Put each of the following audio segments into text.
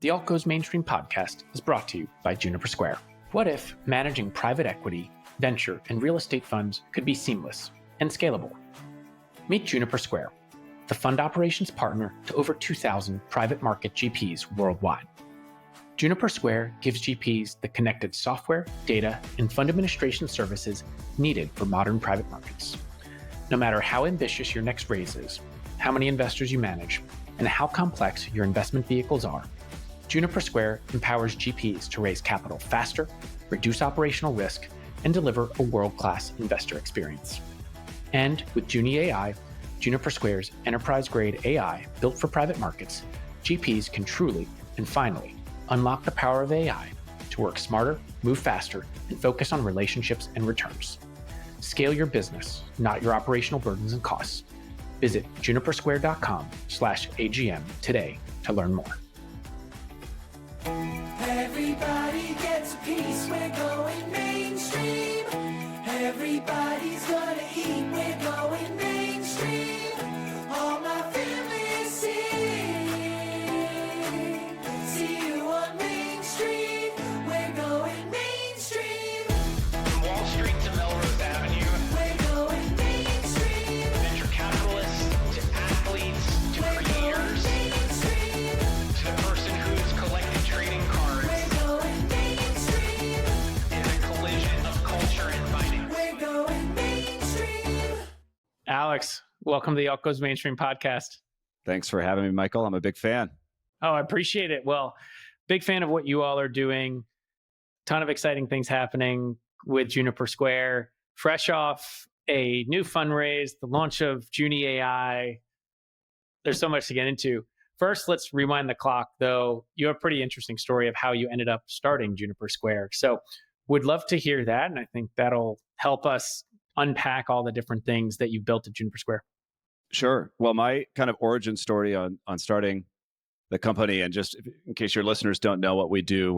The Alt Goes Mainstream podcast is brought to you by Juniper Square. What if managing private equity, venture, and real estate funds could be seamless and scalable? Meet Juniper Square, the fund operations partner to over 2,000 private market GPs worldwide. Juniper Square gives GPs the connected software, data, and fund administration services needed for modern private markets. No matter how ambitious your next raise is, how many investors you manage, and how complex your investment vehicles are, Juniper Square empowers GPs to raise capital faster, reduce operational risk, and deliver a world-class investor experience. And with JunieAI, Juniper Square's enterprise-grade AI built for private markets, GPs can truly and finally unlock the power of AI to work smarter, move faster, and focus on relationships and returns. Scale your business, not your operational burdens and costs. Visit junipersquare.com/AGM today to learn more. Everybody gets a piece, we're going mainstream. Everybody's gonna eat, we're going mainstream. All my family is sing. See you on Main Street, we're going mainstream. From Wall Street to Melrose Avenue, We're going mainstream. venture capitalists to athletes to We're going creators mainstream. to the person who's collected trading cards We're going mainstream. in a collision of culture and finance. We're going mainstream. Alex, welcome to the Alt Goes Mainstream podcast. Thanks for having me, Michael. I'm a big fan. Oh, I appreciate it. Well, big fan of what you all are doing. Ton of exciting things happening with Juniper Square. Fresh off a new fundraise, the launch of JuniAI. There's so much to get into. First, let's rewind the clock, though. You have a pretty interesting story of how you ended up starting Juniper Square. So would love to hear that. And I think that'll help us unpack all the different things that you built at Juniper Square. Sure. Well, my kind of origin story on starting the company, and just in case your listeners don't know what we do,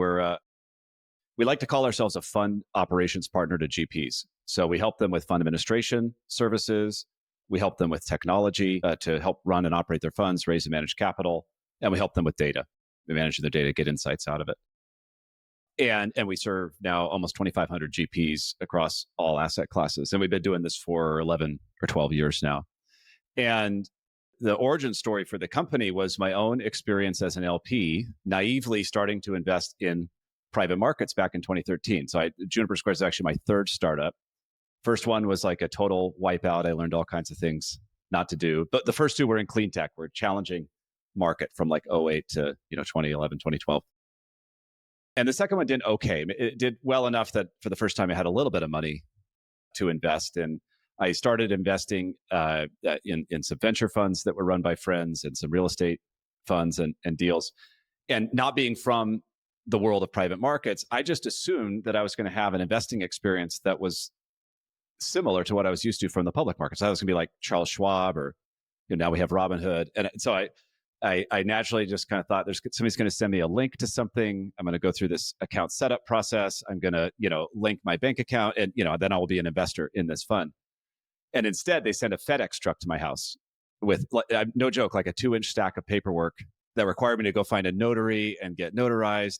we like to call ourselves a fund operations partner to GPs. So we help them with fund administration services. We help them with technology to help run and operate their funds, raise and manage capital, and we help them with data. We manage their data, get insights out of it. And we serve now almost 2,500 GPs across all asset classes. And we've been doing this for 11 or 12 years now. And the origin story for the company was my own experience as an LP, naively starting to invest in private markets back in 2013. So Juniper Square is actually my third startup. First one was like a total wipeout. I learned all kinds of things not to do. But the first two were in clean tech, were challenging market from like 08 to 2011, 2012. And the second one did okay. It did well enough that for the first time I had a little bit of money to invest in. I started investing in some venture funds that were run by friends and some real estate funds and deals. And not being from the world of private markets, I just assumed that I was going to have an investing experience that was similar to what I was used to from the public markets. I was going to be like Charles Schwab, or now we have Robinhood. And so I naturally just kind of thought somebody's going to send me a link to something. I'm going to go through this account setup process. I'm going to, link my bank account, and, then I will be an investor in this fund. And instead, they sent a FedEx truck to my house with, no joke, like a 2-inch stack of paperwork that required me to go find a notary and get notarized.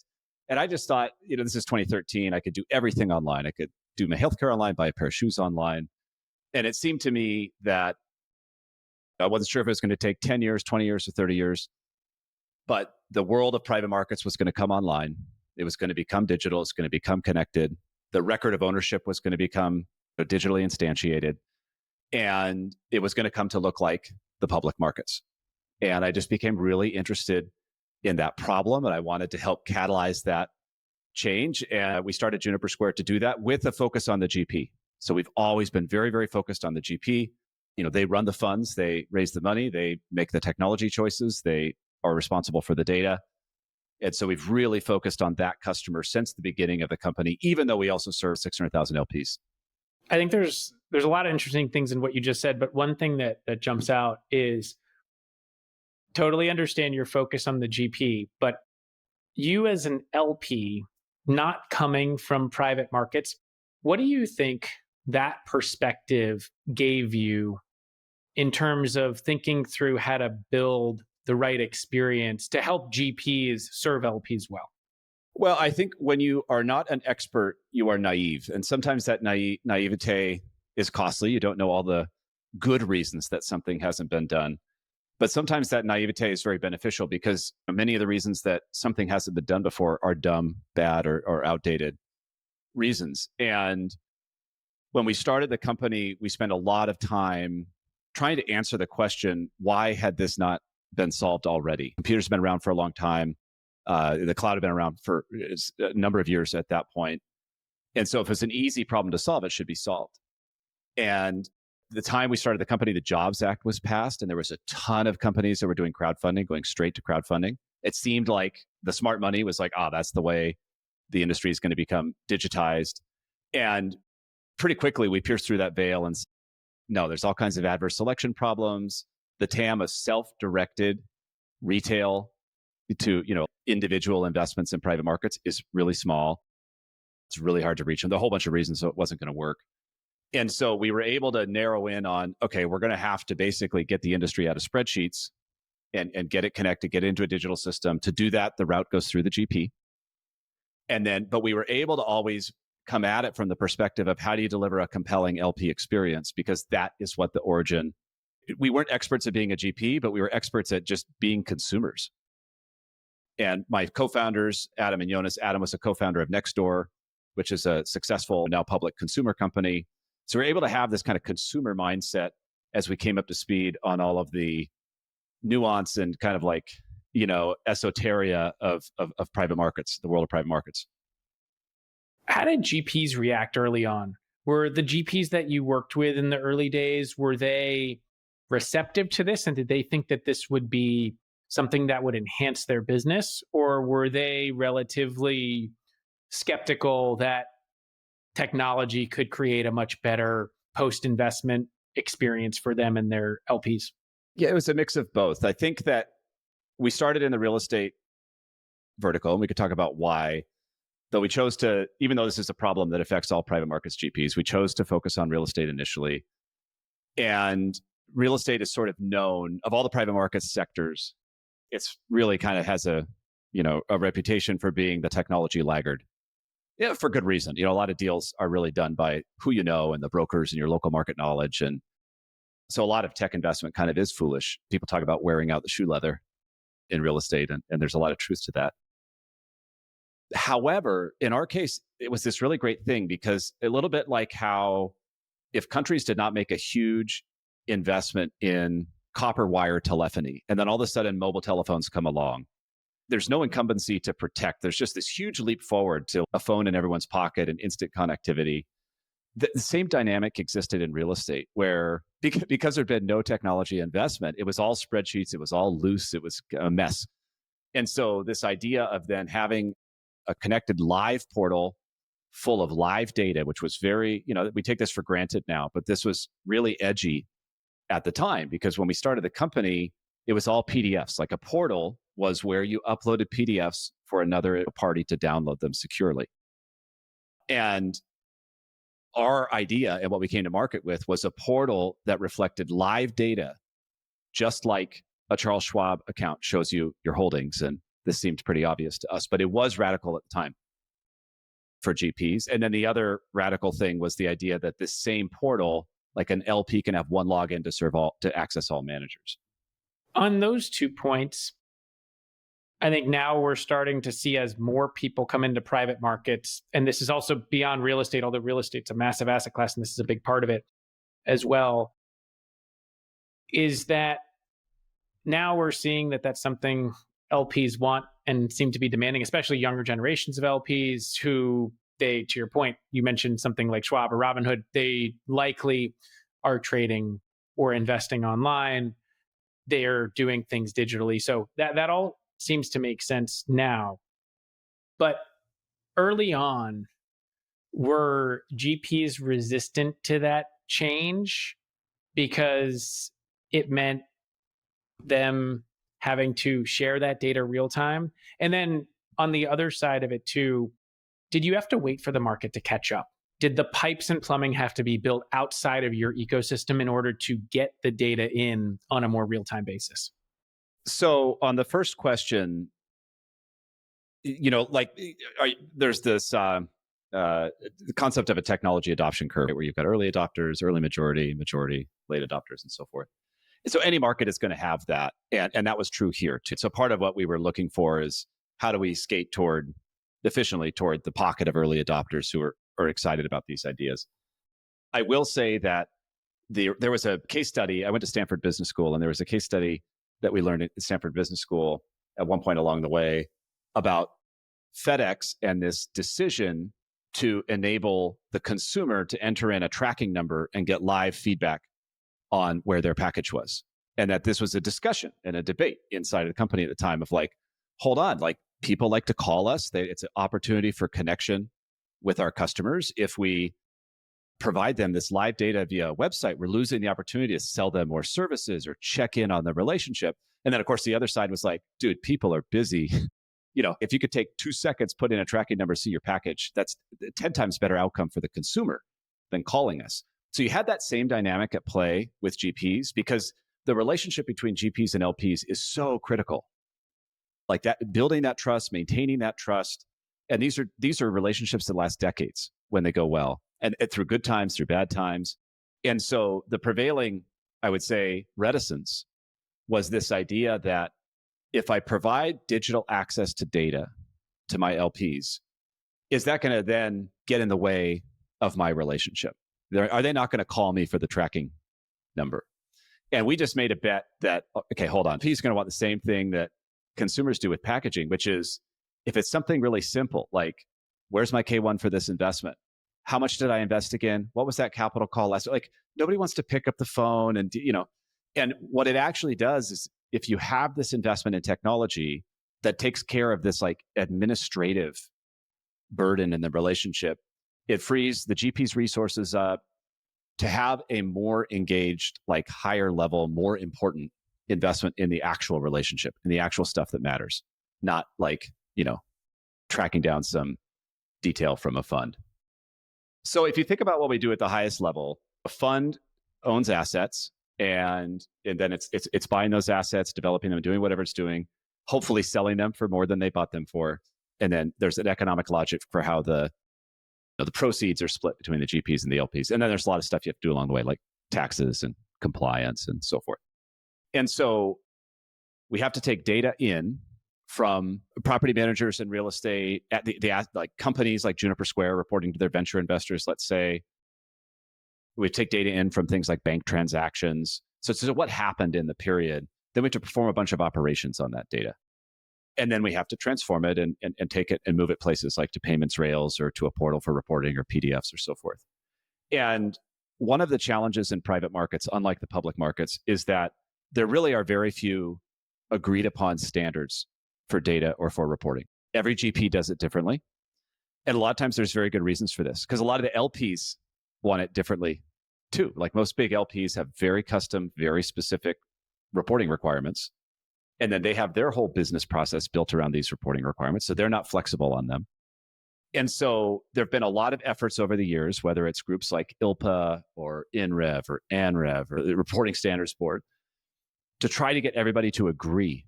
And I just thought, this is 2013. I could do everything online. I could do my healthcare online, buy a pair of shoes online. And it seemed to me that I wasn't sure if it was going to take 10 years, 20 years, or 30 years. But the world of private markets was going to come online. It was going to become digital. It's going to become connected. The record of ownership was going to become digitally instantiated. And it was going to come to look like the public markets. And I just became really interested in that problem. And I wanted to help catalyze that change. And we started Juniper Square to do that with a focus on the GP. So we've always been very, very focused on the GP. They run the funds, they raise the money, they make the technology choices, they are responsible for the data. And so we've really focused on that customer since the beginning of the company, even though we also serve 600,000 LPs. I think there's a lot of interesting things in what you just said, but one thing that jumps out is totally understand your focus on the GP, but you as an LP, not coming from private markets, what do you think that perspective gave you in terms of thinking through how to build the the right experience to help GPs serve LPs well? Well, I think when you are not an expert, you are naive. And sometimes that naivete is costly. You don't know all the good reasons that something hasn't been done. But sometimes that naivete is very beneficial because many of the reasons that something hasn't been done before are dumb, bad, or outdated reasons. And when we started the company, we spent a lot of time trying to answer the question, why had this not been solved already? Computers have been around for a long time. The cloud had been around for a number of years at that point. And so if it's an easy problem to solve, it should be solved. And the time we started the company, the Jobs Act was passed, and there was a ton of companies that were doing crowdfunding, going straight to crowdfunding. It seemed like the smart money was like, that's the way the industry is going to become digitized. And pretty quickly, we pierced through that veil and no, there's all kinds of adverse selection problems. The TAM of self-directed retail to individual investments in private markets is really small. It's really hard to reach. And there are a whole bunch of reasons so it wasn't going to work. And so we were able to narrow in on, okay, we're going to have to basically get the industry out of spreadsheets and get it connected, get into a digital system. To do that, the route goes through the GP. But we were able to always come at it from the perspective of how do you deliver a compelling LP experience? Because that is what the origin, we weren't experts at being a GP, but we were experts at just being consumers. And my co-founders, Adam and Jonas, Adam was a co-founder of Nextdoor, which is a successful, now public consumer company. So we're able to have this kind of consumer mindset as we came up to speed on all of the nuance and kind of like, esoteria of private markets, the world of private markets. How did GPs react early on? Were the GPs that you worked with in the early days, were they receptive to this? And did they think that this would be something that would enhance their business? Or were they relatively skeptical that technology could create a much better post-investment experience for them and their LPs? Yeah, it was a mix of both. I think that we started in the real estate vertical, and we could talk about why. Though we chose to, even though this is a problem that affects all private markets GPs, we chose to focus on real estate initially. And real estate is sort of known, of all the private markets sectors, it's really kind of has a reputation for being the technology laggard. Yeah, for good reason. A lot of deals are really done by who you know and the brokers and your local market knowledge. And so a lot of tech investment kind of is foolish. People talk about wearing out the shoe leather in real estate, and there's a lot of truth to that. However, in our case, it was this really great thing because a little bit like how if countries did not make a huge investment in copper wire telephony, and then all of a sudden mobile telephones come along, there's no incumbency to protect. There's just this huge leap forward to a phone in everyone's pocket and instant connectivity. The same dynamic existed in real estate where because there'd been no technology investment, it was all spreadsheets, it was all loose, it was a mess. And so this idea of then having a connected live portal full of live data, which was very, we take this for granted now, but this was really edgy at the time because when we started the company, it was all PDFs. Like a portal was where you uploaded PDFs for another party to download them securely. And our idea and what we came to market with was a portal that reflected live data, just like a Charles Schwab account shows you your holdings. And this seemed pretty obvious to us, but it was radical at the time for GPs. And then the other radical thing was the idea that this same portal, like an LP, can have one login to access all managers. On those 2 points, I think now we're starting to see as more people come into private markets, and this is also beyond real estate, although real estate's a massive asset class, and this is a big part of it as well, is that now we're seeing that that's something LPs want and seem to be demanding, especially younger generations of LPs who to your point, you mentioned something like Schwab or Robinhood, they likely are trading or investing online. They're doing things digitally. So that all seems to make sense now. But early on, were GPs resistant to that change because it meant them having to share that data real time? And then on the other side of it too, did you have to wait for the market to catch up? Did the pipes and plumbing have to be built outside of your ecosystem in order to get the data in on a more real-time basis? So on the first question, there's this the concept of a technology adoption curve where you've got early adopters, early majority, late adopters, and so forth. And so any market is going to have that. And that was true here too. So part of what we were looking for is how do we skate efficiently toward the pocket of early adopters who are excited about these ideas. I will say that there was a case study. I went to Stanford Business School, and there was a case study that we learned at Stanford Business School at one point along the way about FedEx and this decision to enable the consumer to enter in a tracking number and get live feedback on where their package was. And that this was a discussion and a debate inside of the company at the time of like, hold on, like people like to call us. It's an opportunity for connection with our customers. If we provide them this live data via a website, we're losing the opportunity to sell them more services or check in on the relationship. And then, of course, the other side was like, dude, people are busy. If you could take 2 seconds, put in a tracking number, see your package, that's 10 times better outcome for the consumer than calling us. So you had that same dynamic at play with GPs because the relationship between GPs and LPs is so critical. Like that, building that trust, maintaining that trust. And these are relationships that last decades when they go well, and through good times, through bad times. And so the prevailing, I would say, reticence was this idea that if I provide digital access to data to my LPs, is that going to then get in the way of my relationship? Are they not going to call me for the tracking number? And we just made a bet that, okay, hold on. He's going to want the same thing that consumers do with packaging, which is if it's something really simple, like where's my K1 for this investment? How much did I invest again? What was that capital call last? Like nobody wants to pick up the phone and, and what it actually does is if you have this investment in technology that takes care of this like administrative burden in the relationship, it frees the GP's resources up to have a more engaged, like higher level, more important investment in the actual relationship, in the actual stuff that matters, not like, tracking down some detail from a fund. So if you think about what we do at the highest level, a fund owns assets and then it's buying those assets, developing them, doing whatever it's doing, hopefully selling them for more than they bought them for. And then there's an economic logic for how the proceeds are split between the GPs and the LPs. And then there's a lot of stuff you have to do along the way, like taxes and compliance and so forth. And so we have to take data in from property managers in real estate, at the like companies like Juniper Square reporting to their venture investors, let's say. We take data in from things like bank transactions. So what happened in the period? Then we have to perform a bunch of operations on that data. And then we have to transform it and take it and move it places like to payments rails or to a portal for reporting or PDFs or so forth. And one of the challenges in private markets, unlike the public markets, is that there really are very few agreed upon standards for data or for reporting. Every GP does it differently. And a lot of times there's very good reasons for this because a lot of the LPs want it differently too. Like most big LPs have very custom, very specific reporting requirements. And then they have their whole business process built around these reporting requirements. So they're not flexible on them. And so there have been a lot of efforts over the years, whether it's groups like ILPA or INREV or ANREV or the Reporting Standards Board, to try to get everybody to agree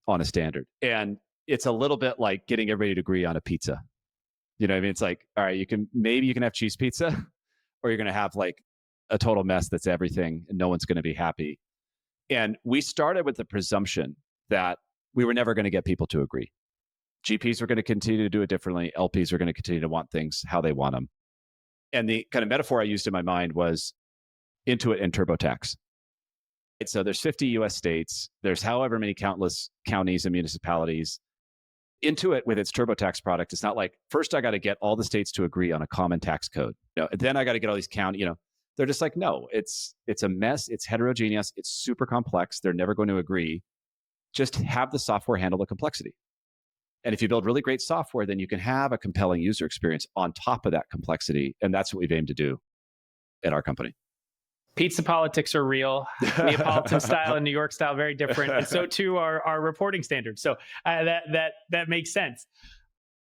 on a standard. And it's a little bit like getting everybody to agree on a pizza. You know what I mean? It's like, all right, you can have cheese pizza, or you're going to have like a total mess that's everything and no one's going to be happy. And we started with the presumption that we were never going to get people to agree. GPs were going to continue to do it differently. LPs are going to continue to want things how they want them. And the kind of metaphor I used in my mind was Intuit and TurboTax. So there's 50 US states. There's however many countless counties and municipalities. Intuit with its TurboTax product, it's not like, first I got to get all the states to agree on a common tax code. Then I got to get all these they're just like, no, it's a mess. It's heterogeneous. It's super complex. They're never going to agree. Just have the software handle the complexity. And if you build really great software, then you can have a compelling user experience on top of that complexity. And that's what we've aimed to do at our company. Pizza politics are real. Neapolitan style and New York style, very different. And so too are our reporting standards. So that makes sense.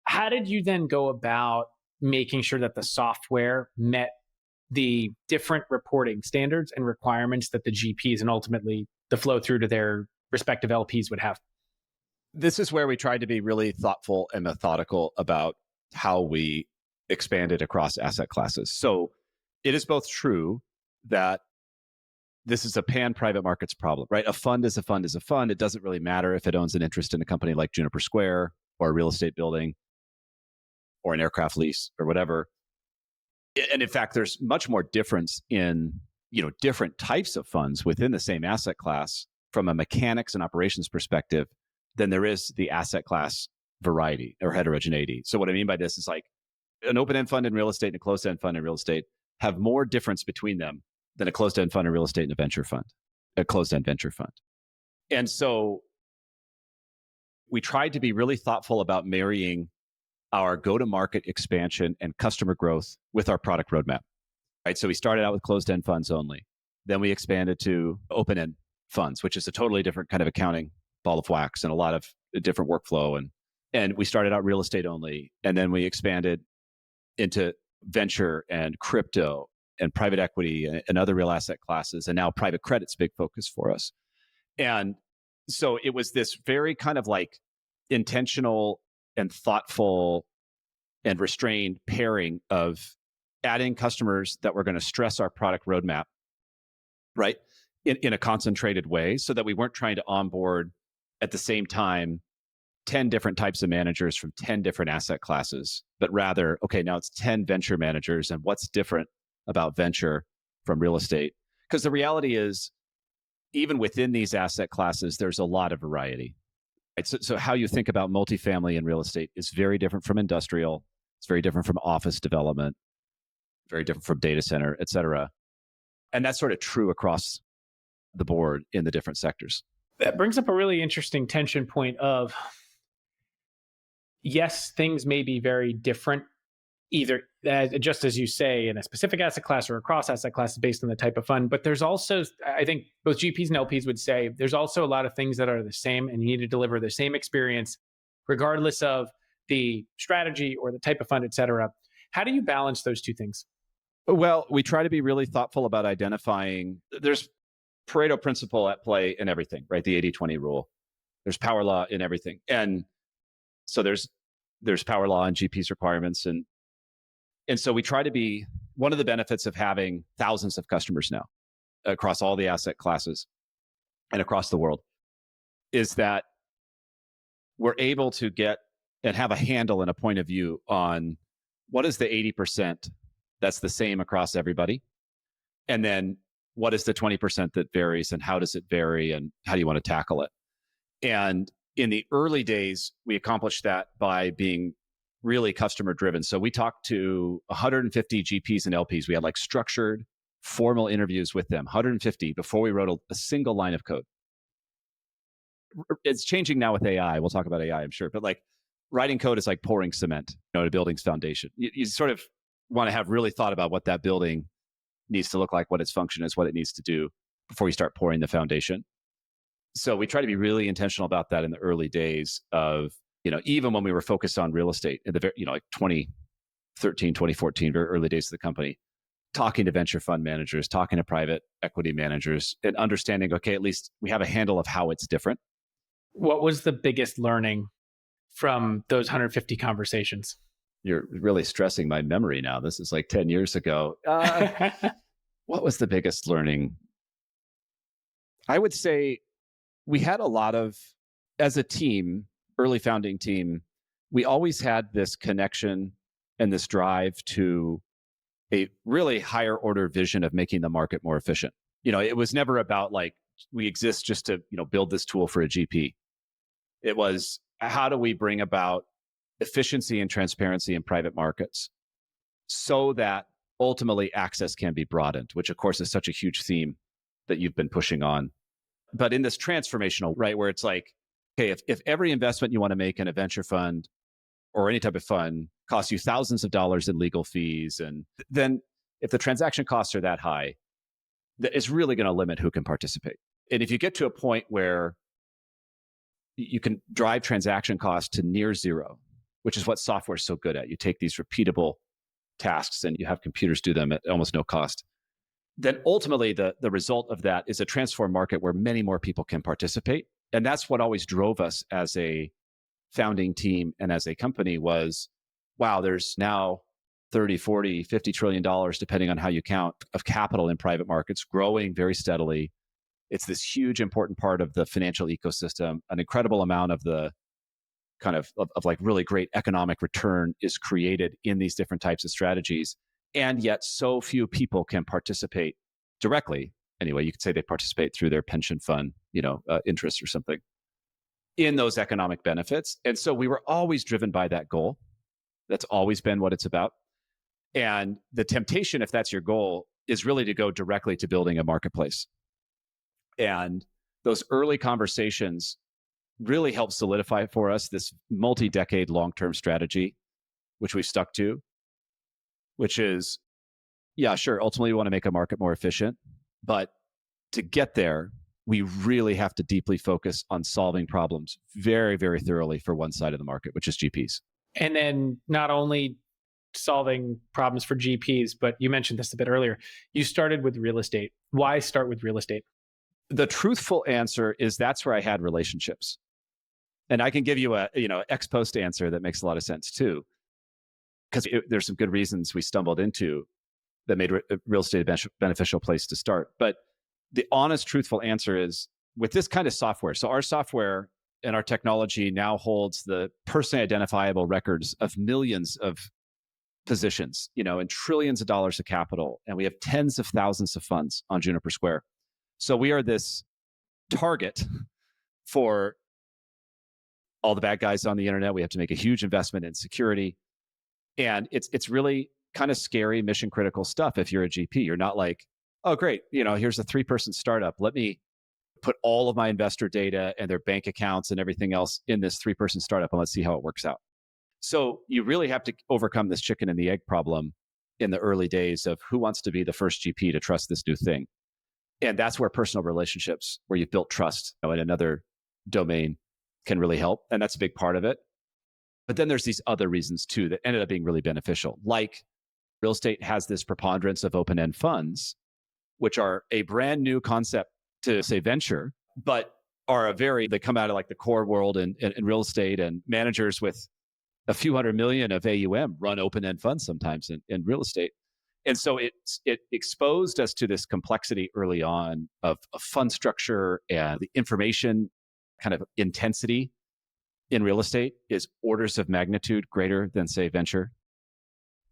How did you then go about making sure that the software met the different reporting standards and requirements that the GPs and ultimately the flow through to their respective LPs would have. This is where we tried to be really thoughtful and methodical about how we expanded across asset classes. So it is both true that this is a pan-private markets problem, right? A fund is a fund is a fund. It doesn't really matter if it owns an interest in a company like Juniper Square or a real estate building or an aircraft lease or whatever. And in fact, there's much more difference in, different types of funds within the same asset class from a mechanics and operations perspective than there is the asset class variety or heterogeneity. So what I mean by this is like an open-end fund in real estate and a closed-end fund in real estate have more difference between them than a closed-end fund in real estate and a closed-end venture fund. And so we tried to be really thoughtful about marrying our go-to-market expansion and customer growth with our product roadmap, right? So we started out with closed-end funds only. Then we expanded to open-end funds, which is a totally different kind of accounting ball of wax and a lot of different workflow. And we started out real estate only. And then we expanded into venture and crypto and private equity and other real asset classes. And now private credit's a big focus for us. And so it was this very kind of like intentional and thoughtful and restrained pairing of adding customers that were going to stress our product roadmap, right? In a concentrated way so that we weren't trying to onboard at the same time 10 different types of managers from 10 different asset classes, but rather, okay, now it's 10 venture managers and what's different about venture from real estate? Because the reality is, even within these asset classes, there's a lot of variety. Right? So how you think about multifamily and real estate is very different from industrial. It's very different from office development, very different from data center, et cetera. And that's sort of true across the board in the different sectors. That brings up a really interesting tension point of, yes, things may be very different, either just as you say, in a specific asset class or across asset classes based on the type of fund. But there's also, I think both GPs and LPs would say, there's also a lot of things that are the same and you need to deliver the same experience, regardless of the strategy or the type of fund, et cetera. How do you balance those two things? Well, we try to be really thoughtful about identifying, there's Pareto principle at play in everything, right? The 80-20 rule. There's power law in everything. And so there's power law and GP's requirements. And so we try to be, one of the benefits of having thousands of customers now across all the asset classes and across the world is that we're able to get and have a handle and a point of view on what is the 80% that's the same across everybody. And then what is the 20% that varies and how does it vary and how do you want to tackle it? And in the early days, we accomplished that by being really customer driven. So we talked to 150 GPs and LPs. We had like structured, formal interviews with them, 150 before we wrote a single line of code. It's changing now with AI. We'll talk about AI, I'm sure. But like writing code is like pouring cement, to a building's foundation. You sort of want to have really thought about what that building needs to look like, what its function is, what it needs to do before you start pouring the foundation. So we try to be really intentional about that in the early days of, even when we were focused on real estate in the, like 2013, 2014, very early days of the company, talking to venture fund managers, talking to private equity managers and understanding, okay, at least we have a handle of how it's different. What was the biggest learning from those 150 conversations? You're really stressing my memory now. This is like 10 years ago. What was the biggest learning? I would say we had a lot of, as a team, early founding team, we always had this connection and this drive to a really higher order vision of making the market more efficient. It was never about like, we exist just to, build this tool for a GP. It was, how do we bring about efficiency and transparency in private markets so that ultimately access can be broadened, which of course is such a huge theme that you've been pushing on. But in this transformational, right, where it's like, okay, if every investment you want to make in a venture fund or any type of fund costs you thousands of dollars in legal fees, and then if the transaction costs are that high, it's really going to limit who can participate. And if you get to a point where you can drive transaction costs to near zero, which is what software is so good at. You take these repeatable tasks and you have computers do them at almost no cost. Then ultimately, the result of that is a transformed market where many more people can participate And that's what always drove us as a founding team and as a company was, wow, there's now 30, 40, 50 trillion dollars, depending on how you count, of capital in private markets growing very steadily. It's this huge, important part of the financial ecosystem. An incredible amount of the kind of like really great economic return is created in these different types of strategies. And yet so few people can participate directly. Anyway, you could say they participate through their pension fund, interest or something in those economic benefits. And so we were always driven by that goal. That's always been what it's about. And the temptation, if that's your goal, is really to go directly to building a marketplace. And those early conversations really helped solidify for us this multi-decade long-term strategy, which we've stuck to, which is, yeah, sure, ultimately we want to make a market more efficient. But to get there, we really have to deeply focus on solving problems very, very thoroughly for one side of the market, which is GPs. And then not only solving problems for GPs, but you mentioned this a bit earlier. You started with real estate. Why start with real estate? The truthful answer is that's where I had relationships. And I can give you a, ex post answer that makes a lot of sense too, because there's some good reasons we stumbled into that made real estate a beneficial place to start. But the honest, truthful answer is with this kind of software. So our software and our technology now holds the personally identifiable records of millions of positions, and trillions of dollars of capital. And we have tens of thousands of funds on Juniper Square. So we are this target for all the bad guys on the internet. We have to make a huge investment in security. And it's really kind of scary, mission critical stuff. If you're a GP, you're not like, oh, great. Here's a 3-person startup. Let me put all of my investor data and their bank accounts and everything else in this 3-person startup and let's see how it works out. So you really have to overcome this chicken and the egg problem in the early days of who wants to be the first GP to trust this new thing. And that's where personal relationships, where you've built trust in another domain, can really help. And that's a big part of it. But then there's these other reasons too that ended up being really beneficial. Like real estate has this preponderance of open-end funds, which are a brand new concept to say venture, but are they come out of like the core world in real estate, and managers with a few $100 million of AUM run open-end funds sometimes in real estate. And so it exposed us to this complexity early on of fund structure, and the information kind of intensity in real estate is orders of magnitude greater than, say, venture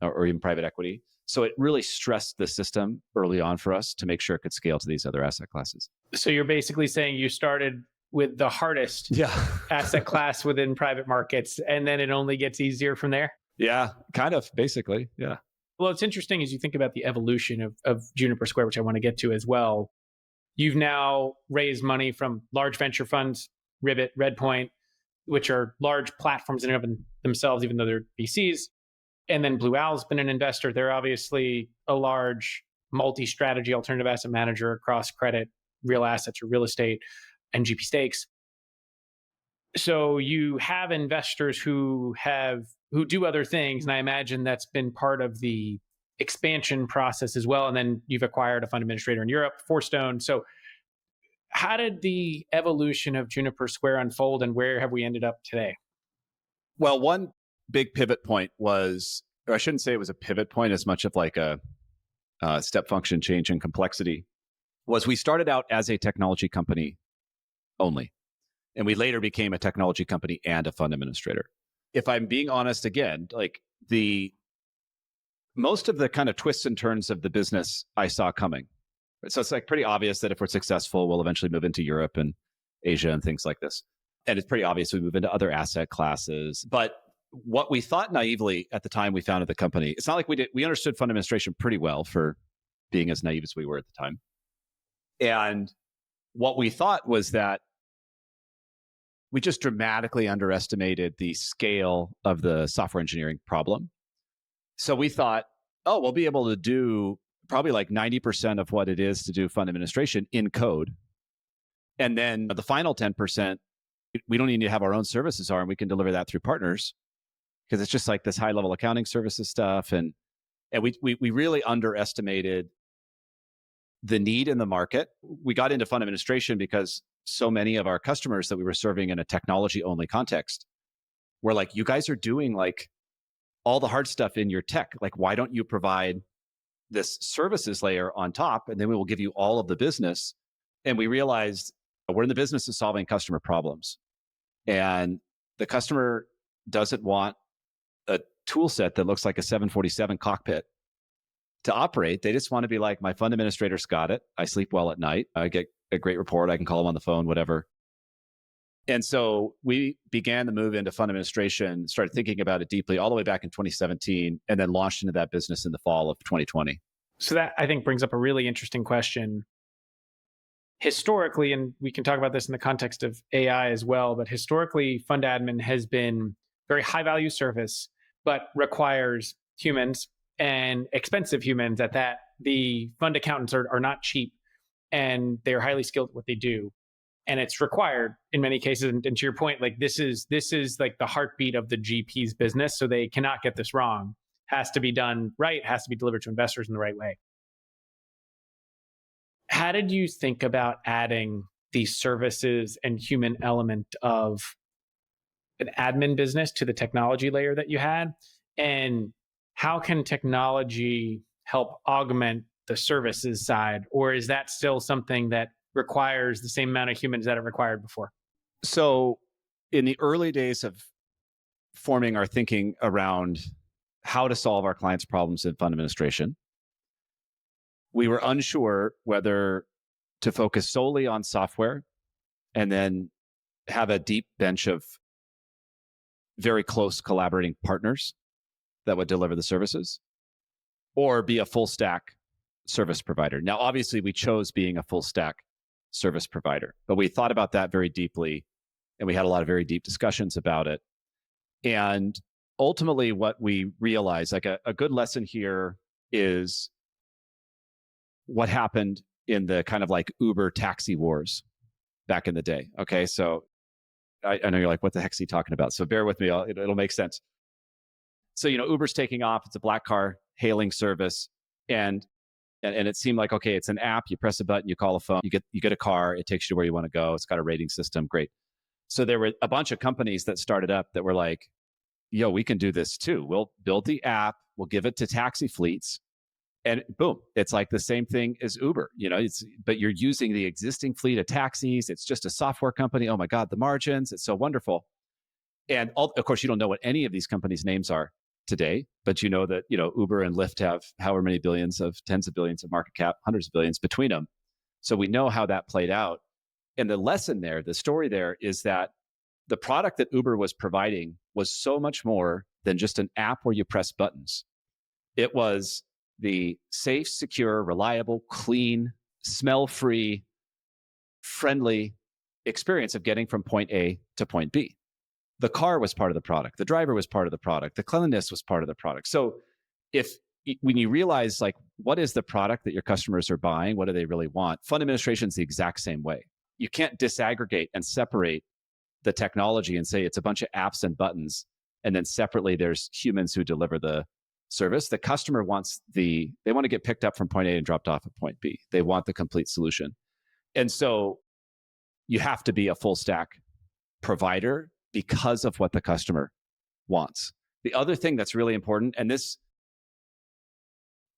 or even private equity. So it really stressed the system early on for us to make sure it could scale to these other asset classes. So you're basically saying you started with the hardest asset class within private markets, and then it only gets easier from there? Yeah, kind of, basically, yeah. Well, it's interesting as you think about the evolution of Juniper Square, which I want to get to as well. You've now raised money from large venture funds, Ribbit, Redpoint, which are large platforms in and of themselves, even though they're VCs. And then Blue Owl's been an investor. They're obviously a large multi-strategy alternative asset manager across credit, real assets or real estate, and GP stakes. So you have investors who do other things. And I imagine that's been part of the expansion process as well. And then you've acquired a fund administrator in Europe, Forstone. So how did the evolution of Juniper Square unfold, and where have we ended up today? Well, one big pivot point was, or I shouldn't say it was a pivot point as much of like a step function change in complexity, was we started out as a technology company only. And we later became a technology company and a fund administrator. If I'm being honest again, like most of the kind of twists and turns of the business I saw coming. So it's like pretty obvious that if we're successful, we'll eventually move into Europe and Asia and things like this. And it's pretty obvious we move into other asset classes. But what we thought naively at the time we founded the company, it's not like we understood fund administration pretty well for being as naive as we were at the time. And what we thought was that we just dramatically underestimated the scale of the software engineering problem. So we thought, oh, we'll be able to do probably like 90% of what it is to do fund administration in code. And then the final 10%, we don't even need to have our own services and we can deliver that through partners, because it's just like this high level accounting services stuff. And we really underestimated the need in the market. We got into fund administration because so many of our customers that we were serving in a technology only context were like, you guys are doing like all the hard stuff in your tech. Like, why don't you provide this services layer on top? And then we will give you all of the business. And we realized we're in the business of solving customer problems. And the customer doesn't want a tool set that looks like a 747 cockpit to operate. They just want to be like, my fund administrator's got it. I sleep well at night. I get a great report. I can call them on the phone, whatever. And so we began the move into fund administration, started thinking about it deeply all the way back in 2017, and then launched into that business in the fall of 2020. So that, I think, brings up a really interesting question. Historically, and we can talk about this in the context of AI as well, but historically, fund admin has been very high value service, but requires humans and expensive humans at that. The fund accountants are not cheap, and they're highly skilled at what they do. And it's required in many cases. And to your point, like this is like the heartbeat of the GP's business. So they cannot get this wrong. Has to be done right, has to be delivered to investors in the right way. How did you think about adding the services and human element of an admin business to the technology layer that you had? And how can technology help augment the services side? Or is that still something that requires the same amount of humans that it required before? So in the early days of forming our thinking around how to solve our clients' problems in fund administration, we were unsure whether to focus solely on software and then have a deep bench of very close collaborating partners that would deliver the services, or be a full stack service provider. Now, obviously, we chose being a full stack service provider, but we thought about that very deeply, and we had a lot of very deep discussions about it. And ultimately, what we realized, like a good lesson here is what happened in the kind of like Uber taxi wars back in the day. Okay, so I know you're like, what the heck is he talking about? So bear with me, it'll make sense. So, Uber's taking off. It's a black car hailing service. And it seemed like, okay, it's an app. You press a button, you call a phone, you get a car. It takes you to where you want to go. It's got a rating system. Great. So there were a bunch of companies that started up that were like, yo, we can do this too. We'll build the app. We'll give it to taxi fleets. And boom, it's like the same thing as Uber, but you're using the existing fleet of taxis. It's just a software company. Oh my God, the margins. It's so wonderful. And of course, you don't know what any of these companies' names are today, but you know that, Uber and Lyft have however many billions of tens of billions of market cap, hundreds of billions between them. So we know how that played out. And the lesson there, the story there is that the product that Uber was providing was so much more than just an app where you press buttons. It was the safe, secure, reliable, clean, smell-free, friendly experience of getting from point A to point B. The car was part of the product. The driver was part of the product. The cleanliness was part of the product. So when you realize like, what is the product that your customers are buying? What do they really want? Fund administration is the exact same way. You can't disaggregate and separate the technology and say it's a bunch of apps and buttons, and then separately there's humans who deliver the service. The customer they want to get picked up from point A and dropped off at point B. They want the complete solution. And so you have to be a full stack provider because of what the customer wants. The other thing that's really important, and this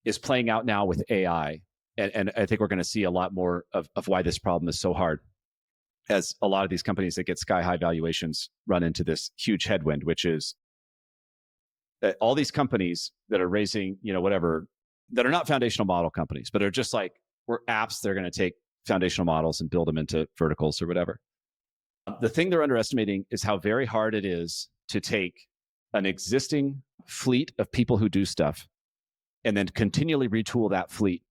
is playing out now with AI, and I think we're going to see a lot more of why this problem is so hard, as a lot of these companies that get sky high valuations run into this huge headwind, which is that all these companies that are raising, whatever, that are not foundational model companies, but are just like, we're apps, they're going to take foundational models and build them into verticals or whatever. The thing they're underestimating is how very hard it is to take an existing fleet of people who do stuff and then continually retool that fleet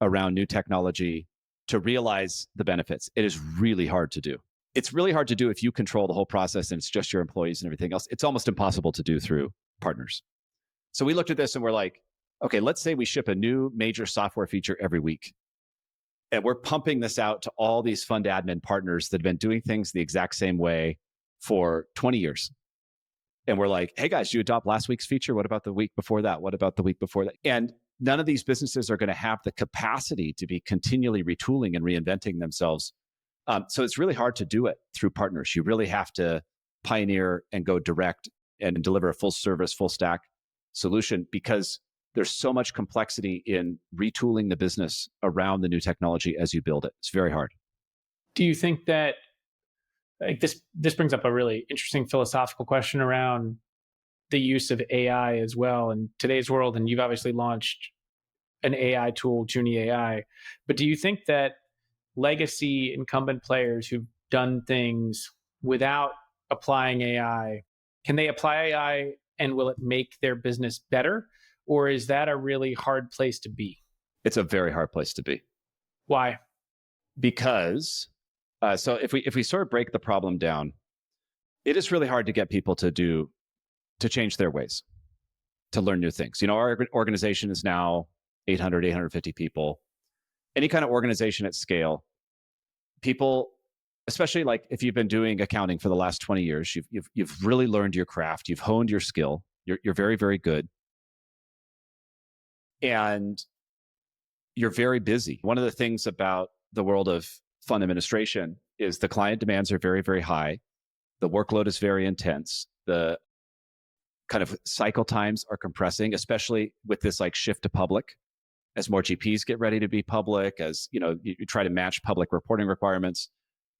around new technology to realize the benefits. It is really hard to do. It's really hard to do if you control the whole process and it's just your employees and everything else. It's almost impossible to do through partners. So we looked at this and we're like, okay, let's say we ship a new major software feature every week. And we're pumping this out to all these fund admin partners that have been doing things the exact same way for 20 years. And we're like, hey guys, you adopt last week's feature? What about the week before that? What about the week before that? And none of these businesses are going to have the capacity to be continually retooling and reinventing themselves So it's really hard to do it through partners. You really have to pioneer and go direct and deliver a full service, full stack solution, because there's so much complexity in retooling the business around the new technology as you build it. It's very hard. Do you think that like this brings up a really interesting philosophical question around the use of AI as well in today's world? And you've obviously launched an AI tool, JuniAI. But do you think that legacy incumbent players who've done things without applying AI, can they apply AI and will it make their business better? Or is that a really hard place to be? It's a very hard place to be. Why? Because so if we sort of break the problem down, it is really hard to get people to change their ways, to learn new things. Our organization is now 800, 850 people. Any kind of organization at scale, people, especially like if you've been doing accounting for the last 20 years, you've really learned your craft, you've honed your skill, you're very, very good. And you're very busy. One of the things about the world of fund administration is the client demands are very, very high. The workload is very intense. The kind of cycle times are compressing, especially with this like shift to public. As more GPs get ready to be public, as you try to match public reporting requirements.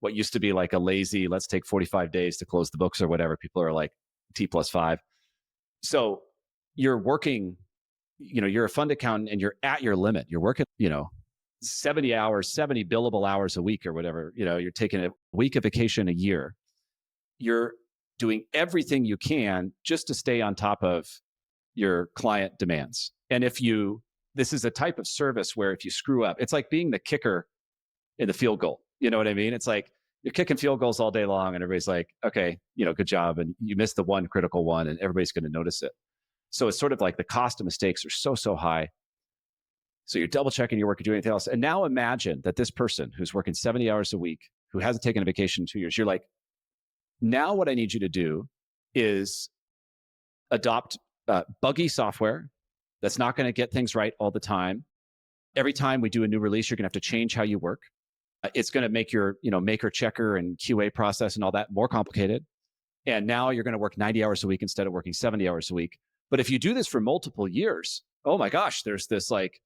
What used to be like a lazy, let's take 45 days to close the books or whatever, people are like T+5. So you're working, you're a fund accountant and you're at your limit. You're working, 70 hours, 70 billable hours a week or whatever. You're taking a week of vacation a year. You're doing everything you can just to stay on top of your client demands. And this is a type of service where if you screw up, it's like being the kicker in the field goal. You know what I mean? It's like you're kicking field goals all day long and everybody's like, okay, good job. And you missed the one critical one and everybody's going to notice it. So it's sort of like the cost of mistakes are so high. So you're double checking your work, you're doing anything else. And now imagine that this person who's working 70 hours a week, who hasn't taken a vacation in 2 years, you're like, now what I need you to do is adopt buggy software that's not going to get things right all the time. Every time we do a new release, you're going to have to change how you work. It's going to make your maker checker and QA process and all that more complicated. And now you're going to work 90 hours a week instead of working 70 hours a week. But if you do this for multiple years, oh my gosh, there's this like,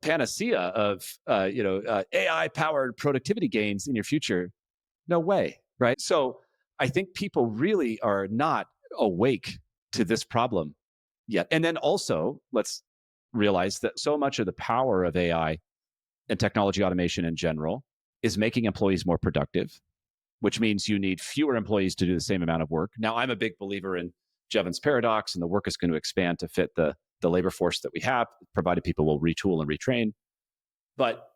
panacea of, AI powered productivity gains in your future. No way, right? So I think people really are not awake to this problem yet. And then also, let's realize that so much of the power of AI and technology automation in general is making employees more productive, which means you need fewer employees to do the same amount of work. Now, I'm a big believer in Jevons paradox, and the work is going to expand to fit the labor force that we have, provided people will retool and retrain. But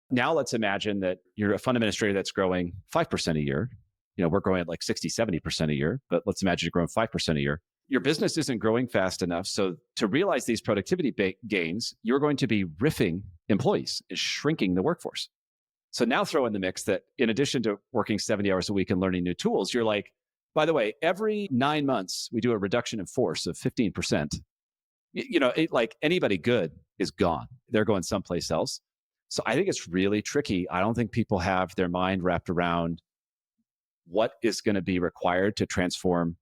now let's imagine that you're a fund administrator that's growing 5% a year. We're growing at like 60, 70% a year, but let's imagine you're growing 5% a year. Your business isn't growing fast enough. So to realize these productivity gains, you're going to be riffing employees, is shrinking the workforce. So now throw in the mix that in addition to working 70 hours a week and learning new tools, you're like, by the way, every 9 months, we do a reduction in force of 15%. Like anybody good is gone. They're going someplace else. So I think it's really tricky. I don't think people have their mind wrapped around what is going to be required to transform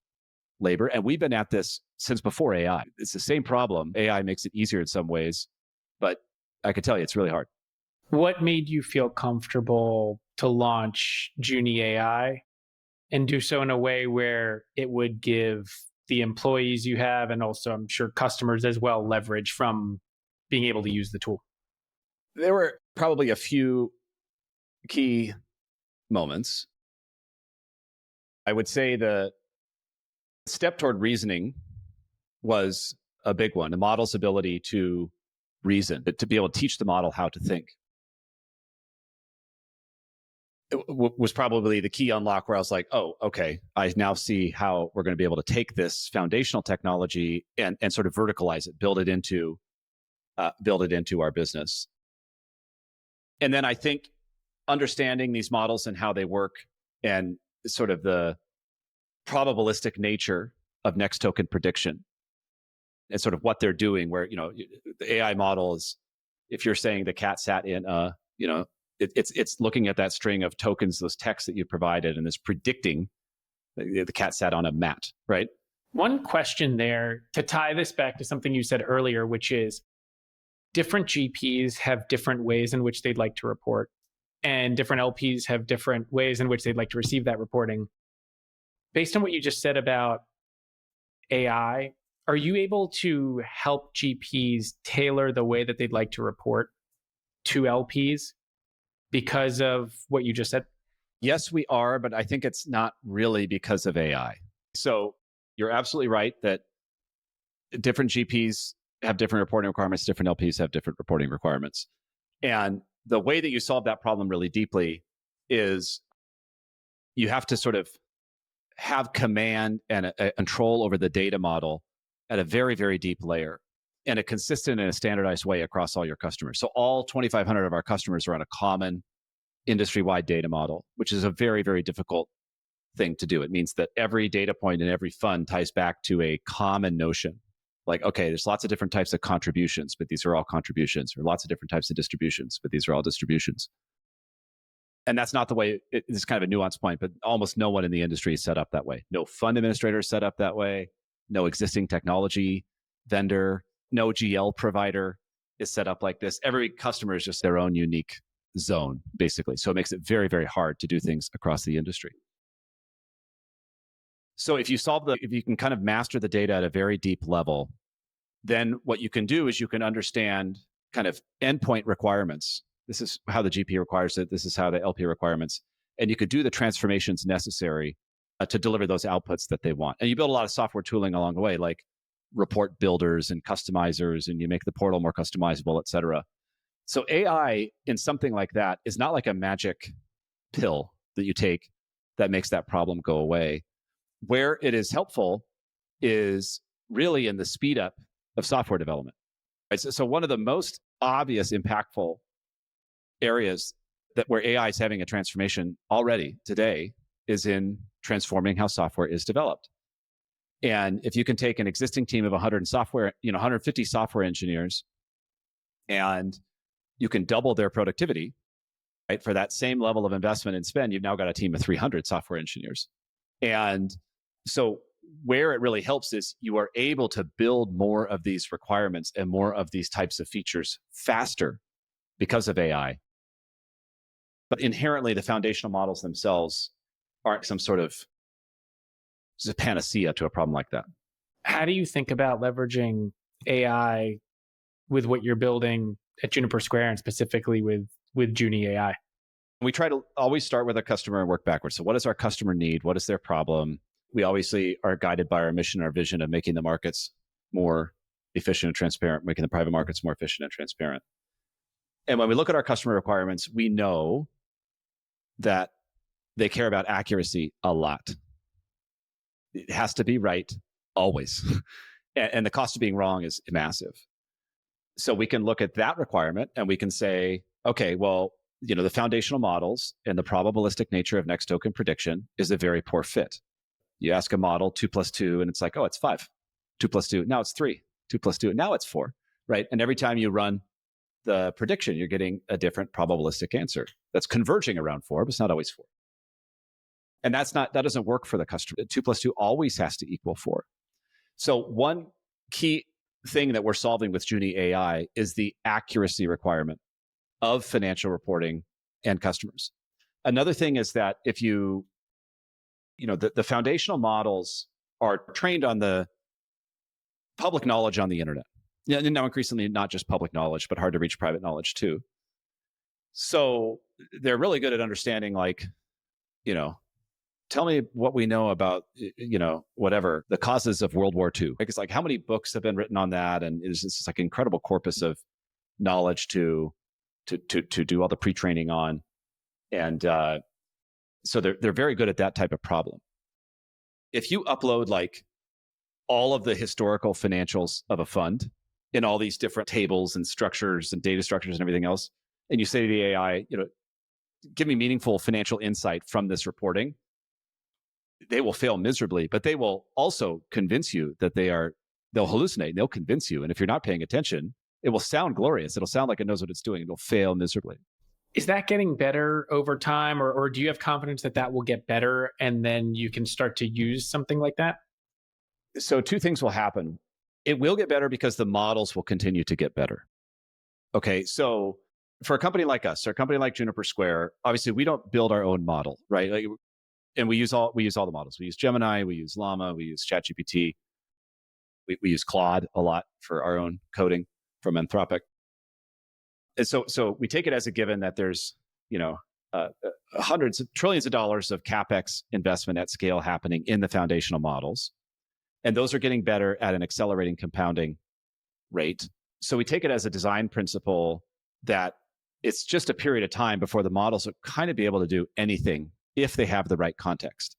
labor. And we've been at this since before AI. It's the same problem. AI makes it easier in some ways, but I can tell you it's really hard. What made you feel comfortable to launch JuniAI and do so in a way where it would give the employees you have, and also I'm sure customers as well, leverage from being able to use the tool? There were probably a few key moments. I would say the step toward reasoning was a big one. The model's ability to reason, to be able to teach the model how to think. It was probably the key unlock where I was like, oh, okay, I now see how we're going to be able to take this foundational technology and sort of verticalize it, build it into our business. And then I think understanding these models and how they work and sort of the probabilistic nature of next token prediction and sort of what they're doing, where, the AI model is, if you're saying the cat sat in It's looking at that string of tokens, those texts that you provided, and is predicting the cat sat on a mat, right? One question there to tie this back to something you said earlier, which is different GPs have different ways in which they'd like to report, and different LPs have different ways in which they'd like to receive that reporting. Based on what you just said about AI, are you able to help GPs tailor the way that they'd like to report to LPs because of what you just said? Yes, we are, but I think it's not really because of AI. So you're absolutely right that different GPs have different reporting requirements, different LPs have different reporting requirements. And the way that you solve that problem really deeply is you have to sort of have command and a control over the data model at a very, very deep layer in a consistent and a standardized way across all your customers. So all 2,500 of our customers are on a common industry-wide data model, which is a very, very difficult thing to do. It means that every data point in every fund ties back to a common notion. Like, okay, there's lots of different types of contributions, but these are all contributions, or lots of different types of distributions, but these are all distributions. And that's not the way, it's kind of a nuanced point, but almost no one in the industry is set up that way. No fund administrator is set up that way. No existing technology vendor, no GL provider is set up like this. Every customer is just their own unique zone, basically. So it makes it very, very hard to do things across the industry. So if you can kind of master the data at a very deep level, then what you can do is you can understand kind of endpoint requirements. This is how the GP requires it. This is how the LP requirements. And you could do the transformations necessary to deliver those outputs that they want. And you build a lot of software tooling along the way, like report builders and customizers, and you make the portal more customizable, et cetera. So AI in something like that is not like a magic pill that you take that makes that problem go away. Where it is helpful is really in the speed up of software development. Right? So one of the most obvious impactful areas where AI is having a transformation already today is in transforming how software is developed. And if you can take an existing team of 150 software engineers, and you can double their productivity, right? For that same level of investment and spend, you've now got a team of 300 software engineers. And so where it really helps is you are able to build more of these requirements and more of these types of features faster because of AI. But inherently, the foundational models themselves aren't some sort of panacea to a problem like that. How do you think about leveraging AI with what you're building at Juniper Square and specifically with JuniAI? We try to always start with a customer and work backwards. So what does our customer need? What is their problem? We obviously are guided by our mission, our vision of making the markets more efficient and transparent, making the private markets more efficient and transparent. And when we look at our customer requirements, we know that they care about accuracy a lot. It has to be right always. And the cost of being wrong is massive. So we can look at that requirement and we can say, okay, well, the foundational models and the probabilistic nature of next token prediction is a very poor fit. You ask a model 2 + 2, and it's like, oh, it's 5. 2 + 2, now it's 3. 2 + 2, now it's 4, right? And every time you run the prediction, you're getting a different probabilistic answer that's converging around 4, but it's not always 4. And that doesn't work for the customer. 2 + 2 always has to equal 4. So one key thing that we're solving with JuniAI is the accuracy requirement of financial reporting and customers. Another thing is that if the foundational models are trained on the public knowledge on the internet. Yeah, and now increasingly not just public knowledge, but hard to reach private knowledge too. So they're really good at understanding, like, tell me what we know about, whatever, the causes of World War II. Like, it's like, how many books have been written on that? And it's just like incredible corpus of knowledge to do all the pre-training on. And so they're very good at that type of problem. If you upload like all of the historical financials of a fund in all these different tables and structures and data structures and everything else, and you say to the AI, give me meaningful financial insight from this reporting, they will fail miserably, but they will also convince you that they'll hallucinate, they'll convince you. And if you're not paying attention, it will sound glorious. It'll sound like it knows what it's doing. It'll fail miserably. Is that getting better over time, or do you have confidence that that will get better and then you can start to use something like that? So two things will happen. It will get better because the models will continue to get better. Okay, so for a company like us, or a company like Juniper Square, obviously we don't build our own model, right? Like, and we use all the models. We use Gemini, we use Llama, we use ChatGPT, we use Claude a lot for our own coding from Anthropic. And so we take it as a given that there's, hundreds of trillions of dollars of CapEx investment at scale happening in the foundational models. And those are getting better at an accelerating compounding rate. So we take it as a design principle that it's just a period of time before the models will kind of be able to do anything if they have the right context.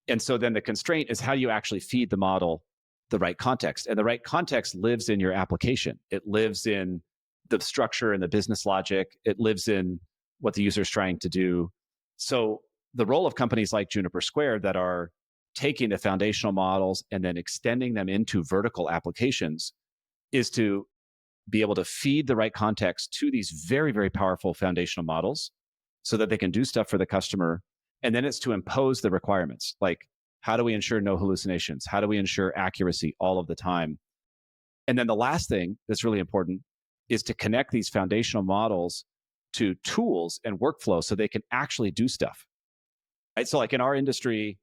And so then the constraint is how do you actually feed the model the right context? And the right context lives in your application. It lives in the structure and the business logic. It lives in what the user is trying to do. So the role of companies like Juniper Square that are taking the foundational models and then extending them into vertical applications is to be able to feed the right context to these very, very powerful foundational models so that they can do stuff for the customer. And then it's to impose the requirements. Like, how do we ensure no hallucinations? How do we ensure accuracy all of the time? And then the last thing that's really important is to connect these foundational models to tools and workflow so they can actually do stuff. Right? So like in our industry,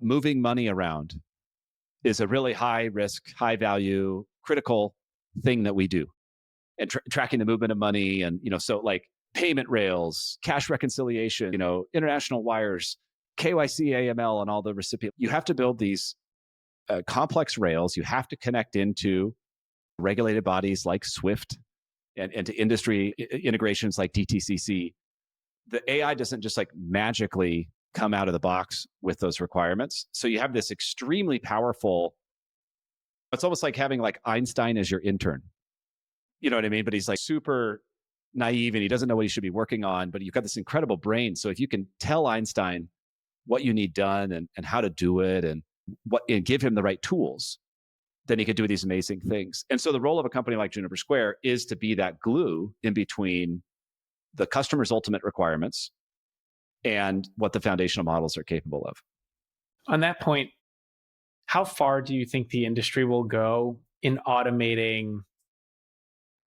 moving money around is a really high risk, high value, critical thing that we do. And tracking the movement of money and, so like payment rails, cash reconciliation, international wires, KYC, AML, and all the recipient. You have to build these complex rails. You have to connect into regulated bodies like SWIFT and to industry integrations like DTCC. The AI doesn't just like magically come out of the box with those requirements. So you have this extremely powerful, it's almost like having like Einstein as your intern. You know what I mean? But he's like super naive and he doesn't know what he should be working on, but you've got this incredible brain. So if you can tell Einstein what you need done and how to do it and give him the right tools, then he could do these amazing things. And so the role of a company like Juniper Square is to be that glue in between the customer's ultimate requirements and what the foundational models are capable of. On that point, how far do you think the industry will go in automating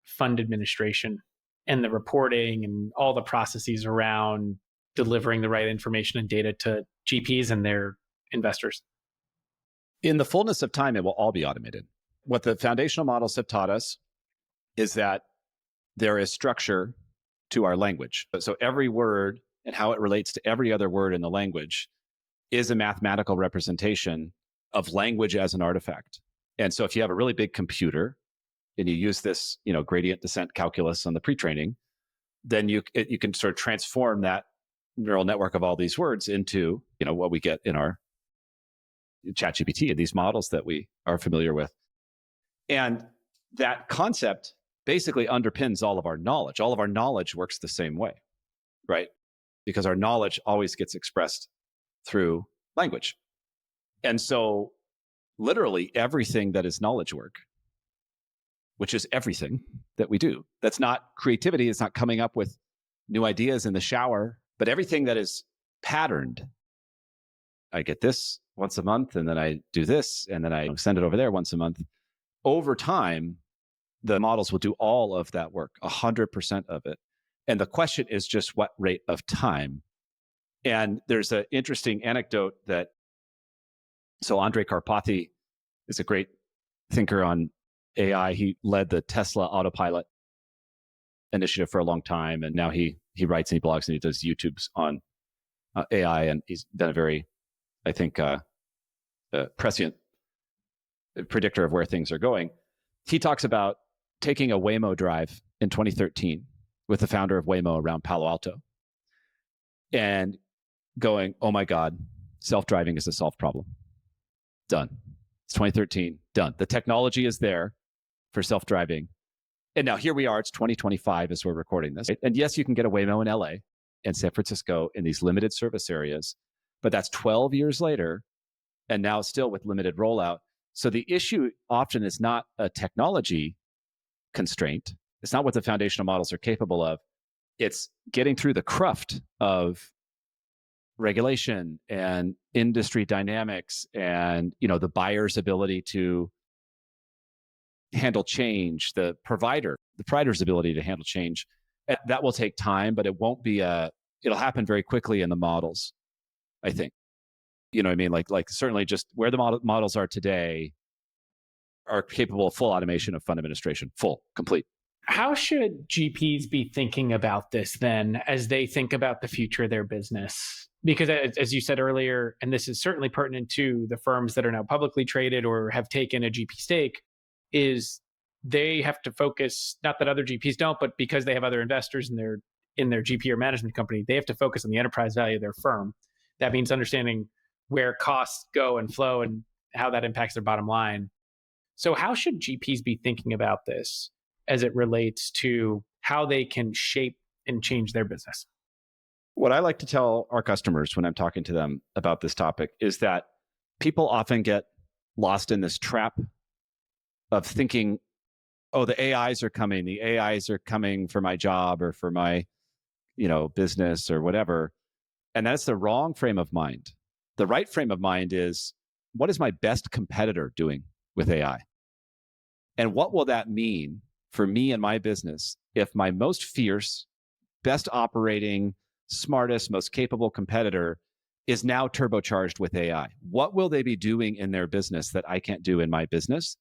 fund administration and the reporting and all the processes around delivering the right information and data to GPs and their investors? In the fullness of time, it will all be automated. What the foundational models have taught us is that there is structure to our language. So every word and how it relates to every other word in the language is a mathematical representation of language as an artifact. And so if you have a really big computer and you use this, gradient descent calculus on the pre-training, then you can sort of transform that neural network of all these words into, what we get in our ChatGPT and these models that we are familiar with. And that concept basically underpins all of our knowledge. All of our knowledge works the same way, right? Because our knowledge always gets expressed through language. And so literally everything that is knowledge work, which is everything that we do, that's not creativity, it's not coming up with new ideas in the shower, but everything that is patterned. I get this once a month, and then I do this, and then I send it over there once a month. Over time, the models will do all of that work, 100% of it. And the question is just what rate of time. And there's an interesting anecdote so Andrej Karpathy is a great thinker on AI. He led the Tesla autopilot initiative for a long time. And now he writes and he blogs and he does YouTubes on AI. And he's done a very, I think, prescient predictor of where things are going. He talks about taking a Waymo drive in 2013 with the founder of Waymo around Palo Alto and going, oh my God, self-driving is a solved problem. Done. It's 2013, done. The technology is there for self-driving. And now here we are, it's 2025 as we're recording this. And yes, you can get a Waymo in LA and San Francisco in these limited service areas, but that's 12 years later and now still with limited rollout. So the issue often is not a technology constraint. It's not what the foundational models are capable of. It's getting through the cruft of regulation and industry dynamics and, the buyer's ability to handle change, the provider's ability to handle change. That will take time, but it won't be it'll happen very quickly in the models, I think. You know what I mean? Like certainly just where the models are today are capable of full automation of fund administration, full, complete. How should GPs be thinking about this then as they think about the future of their business? Because as you said earlier, and this is certainly pertinent to the firms that are now publicly traded or have taken a GP stake, is they have to focus, not that other GPs don't, but because they have other investors in their GP or management company, they have to focus on the enterprise value of their firm. That means understanding where costs go and flow and how that impacts their bottom line. So how should GPs be thinking about this as it relates to how they can shape and change their business? What I like to tell our customers when I'm talking to them about this topic is that people often get lost in this trap of thinking, oh, the AIs are coming. The AIs are coming for my job or for my, business or whatever. And that's the wrong frame of mind. The right frame of mind is, what is my best competitor doing with AI? And what will that mean for me and my business if my most fierce, best operating, smartest, most capable competitor is now turbocharged with AI? What will they be doing in their business that I can't do in my business?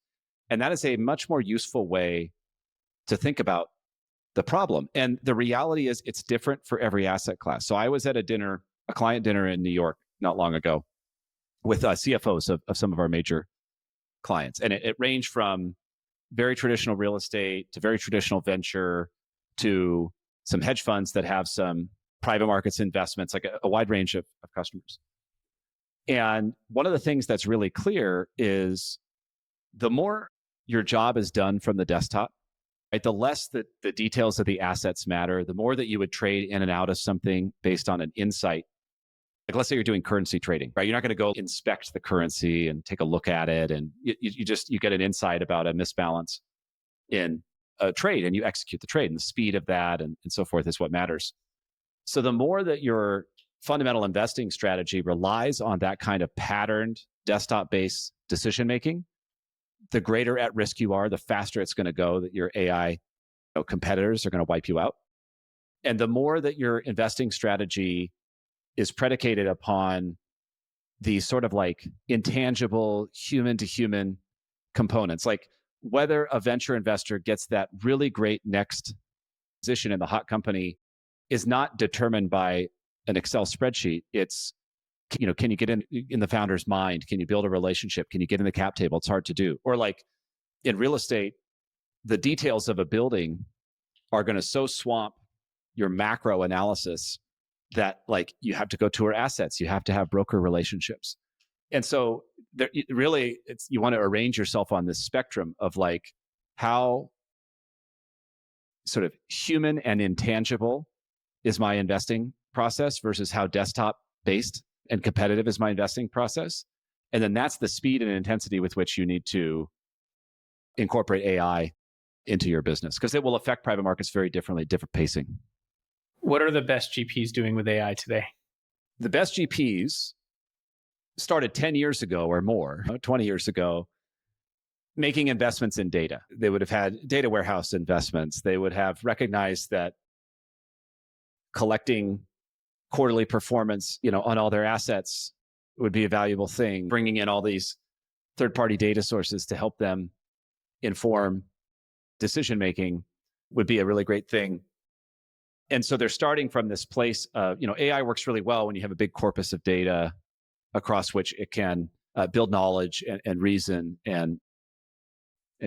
And that is a much more useful way to think about the problem. And the reality is it's different for every asset class. So I was at a client dinner in New York not long ago with CFOs of some of our major clients. And it ranged from very traditional real estate to very traditional venture to some hedge funds that have some private markets investments, like a wide range of customers. And one of the things that's really clear is the more your job is done from the desktop, right, the less that the details of the assets matter, the more that you would trade in and out of something based on an insight. Like let's say you're doing currency trading, right? You're not going to go inspect the currency and take a look at it. And you get an insight about a misbalance in a trade and you execute the trade, and the speed of that and so forth is what matters. So the more that your fundamental investing strategy relies on that kind of patterned desktop-based decision-making, the greater at risk you are, the faster it's going to go that your AI competitors are going to wipe you out. And the more that your investing strategy is predicated upon these sort of like intangible human to human components, like whether a venture investor gets that really great next position in the hot company is not determined by an Excel spreadsheet. It's, can you get in the founder's mind? Can you build a relationship? Can you get in the cap table? It's hard to do. Or like in real estate, the details of a building are going to so swamp your macro analysis that like you have to go tour assets, you have to have broker relationships. And so there, really, you want to arrange yourself on this spectrum of like how sort of human and intangible is my investing process versus how desktop based and competitive is my investing process. And then that's the speed and intensity with which you need to incorporate AI into your business, because it will affect private markets very differently, different pacing. What are the best GPs doing with AI today? The best GPs started 10 years ago or more, 20 years ago, making investments in data. They would have had data warehouse investments. They would have recognized that collecting quarterly performance, on all their assets would be a valuable thing. Bringing in all these third-party data sources to help them inform decision-making would be a really great thing. And so they're starting from this place of, AI works really well when you have a big corpus of data across which it can build knowledge and reason and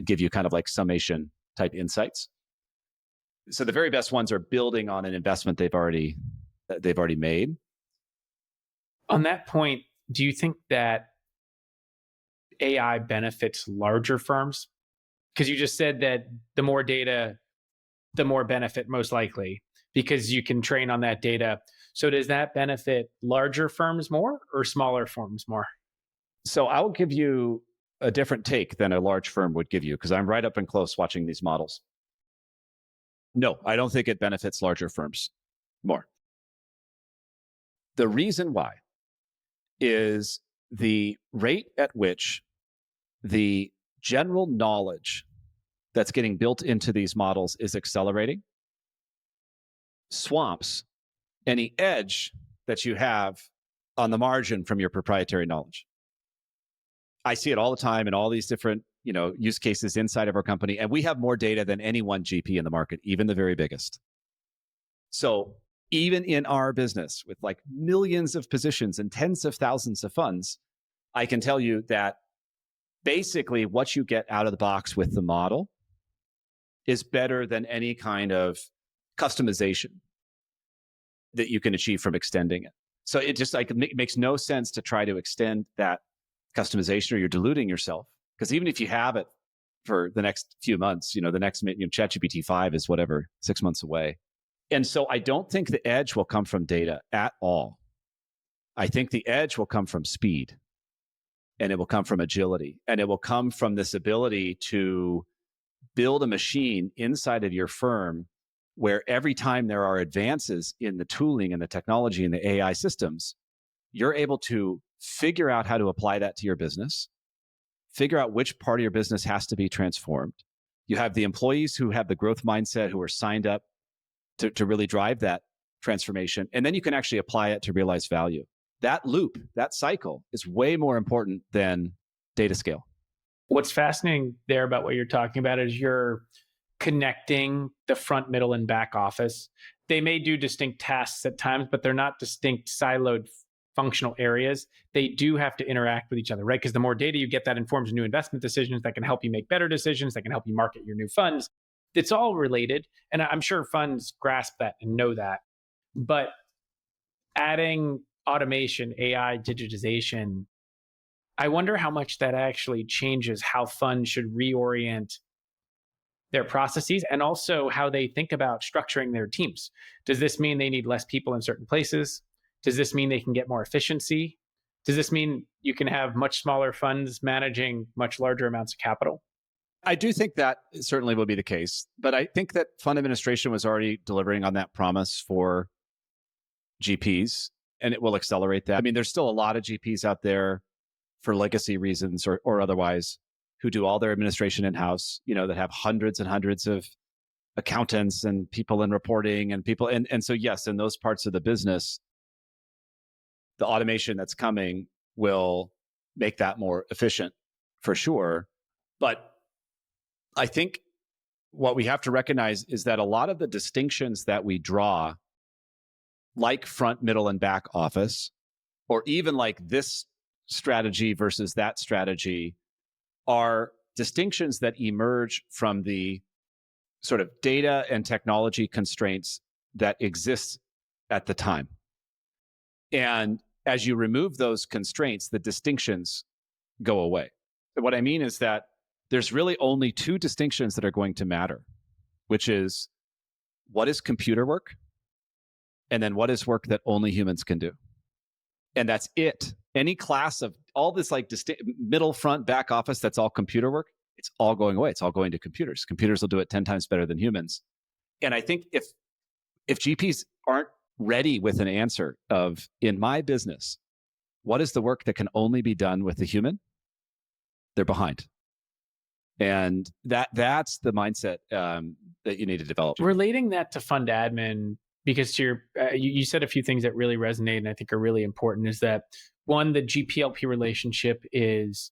give you kind of like summation type insights. So the very best ones are building on an investment they've already made. On that point, do you think that AI benefits larger firms? Because you just said that the more data, the more benefit most likely, because you can train on that data. So does that benefit larger firms more or smaller firms more? So I will give you a different take than a large firm would give you, because I'm right up and close watching these models. No, I don't think it benefits larger firms more. The reason why is the rate at which the general knowledge that's getting built into these models is accelerating swamps any edge that you have on the margin from your proprietary knowledge. I see it all the time in all these different, use cases inside of our company, and we have more data than any one GP in the market, even the very biggest. So even in our business with like millions of positions and tens of thousands of funds, I can tell you that basically what you get out of the box with the model is better than any kind of customization that you can achieve from extending it. So it just makes no sense to try to extend that customization, or you're diluting yourself. Because even if you have it for the next few months, the next, ChatGPT 5 is whatever, 6 months away. And so I don't think the edge will come from data at all. I think the edge will come from speed, and it will come from agility, and it will come from this ability to build a machine inside of your firm where every time there are advances in the tooling and the technology and the AI systems, you're able to figure out how to apply that to your business, figure out which part of your business has to be transformed. You have the employees who have the growth mindset, who are signed up to really drive that transformation. And then you can actually apply it to realize value. That loop, that cycle is way more important than data scale. What's fascinating there about what you're talking about is you're connecting the front, middle, and back office. They may do distinct tasks at times, but they're not distinct siloed functional areas. They do have to interact with each other, right? Because the more data you get, that informs new investment decisions that can help you make better decisions, that can help you market your new funds. It's all related. And I'm sure funds grasp that and know that. But adding automation, AI, digitization, I wonder how much that actually changes how funds should reorient their processes and also how they think about structuring their teams. Does this mean they need less people in certain places? Does this mean they can get more efficiency? Does this mean you can have much smaller funds managing much larger amounts of capital? I do think that certainly will be the case, but I think that fund administration was already delivering on that promise for GPs, and it will accelerate that. I mean, there's still a lot of GPs out there for legacy reasons or otherwise who do all their administration in-house, that have hundreds and hundreds of accountants and people in reporting and people. And so, yes, in those parts of the business, the automation that's coming will make that more efficient for sure. But I think what we have to recognize is that a lot of the distinctions that we draw, like front, middle, and back office, or even like this strategy versus that strategy, are distinctions that emerge from the sort of data and technology constraints that exist at the time. And as you remove those constraints, the distinctions go away. What I mean is that there's really only two distinctions that are going to matter, which is what is computer work, and then what is work that only humans can do. And that's it. Any class of all this like middle, front, back office, that's all computer work, it's all going away. It's all going to computers. Computers will do it 10 times better than humans. And I think if GPs aren't ready with an answer of, in my business, what is the work that can only be done with a human, they're behind. And that's the mindset that you need to develop. Relating that to fund admin, because you said a few things that really resonate and I think are really important, is that one, the GP-LP relationship is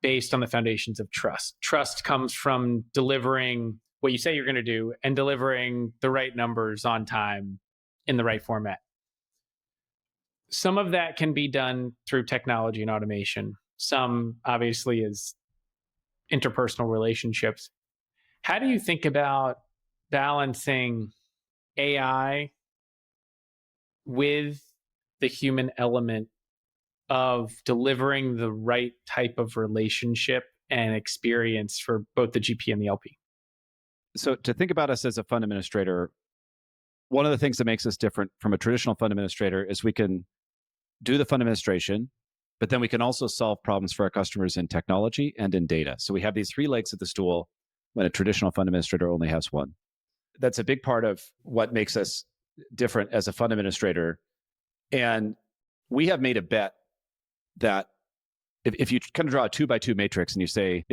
based on the foundations of trust. Trust comes from delivering what you say you're going to do and delivering the right numbers on time in the right format. Some of that can be done through technology and automation. Some obviously is interpersonal relationships. How do you think about balancing AI with the human element of delivering the right type of relationship and experience for both the GP and the LP? So to think about us as a fund administrator, one of the things that makes us different from a traditional fund administrator is we can do the fund administration, but then we can also solve problems for our customers in technology and in data. So we have these three legs of the stool when a traditional fund administrator only has one. that's a big part of what makes us different as a fund administrator. And we have made a bet that if you kind of draw a 2x2 matrix and you say,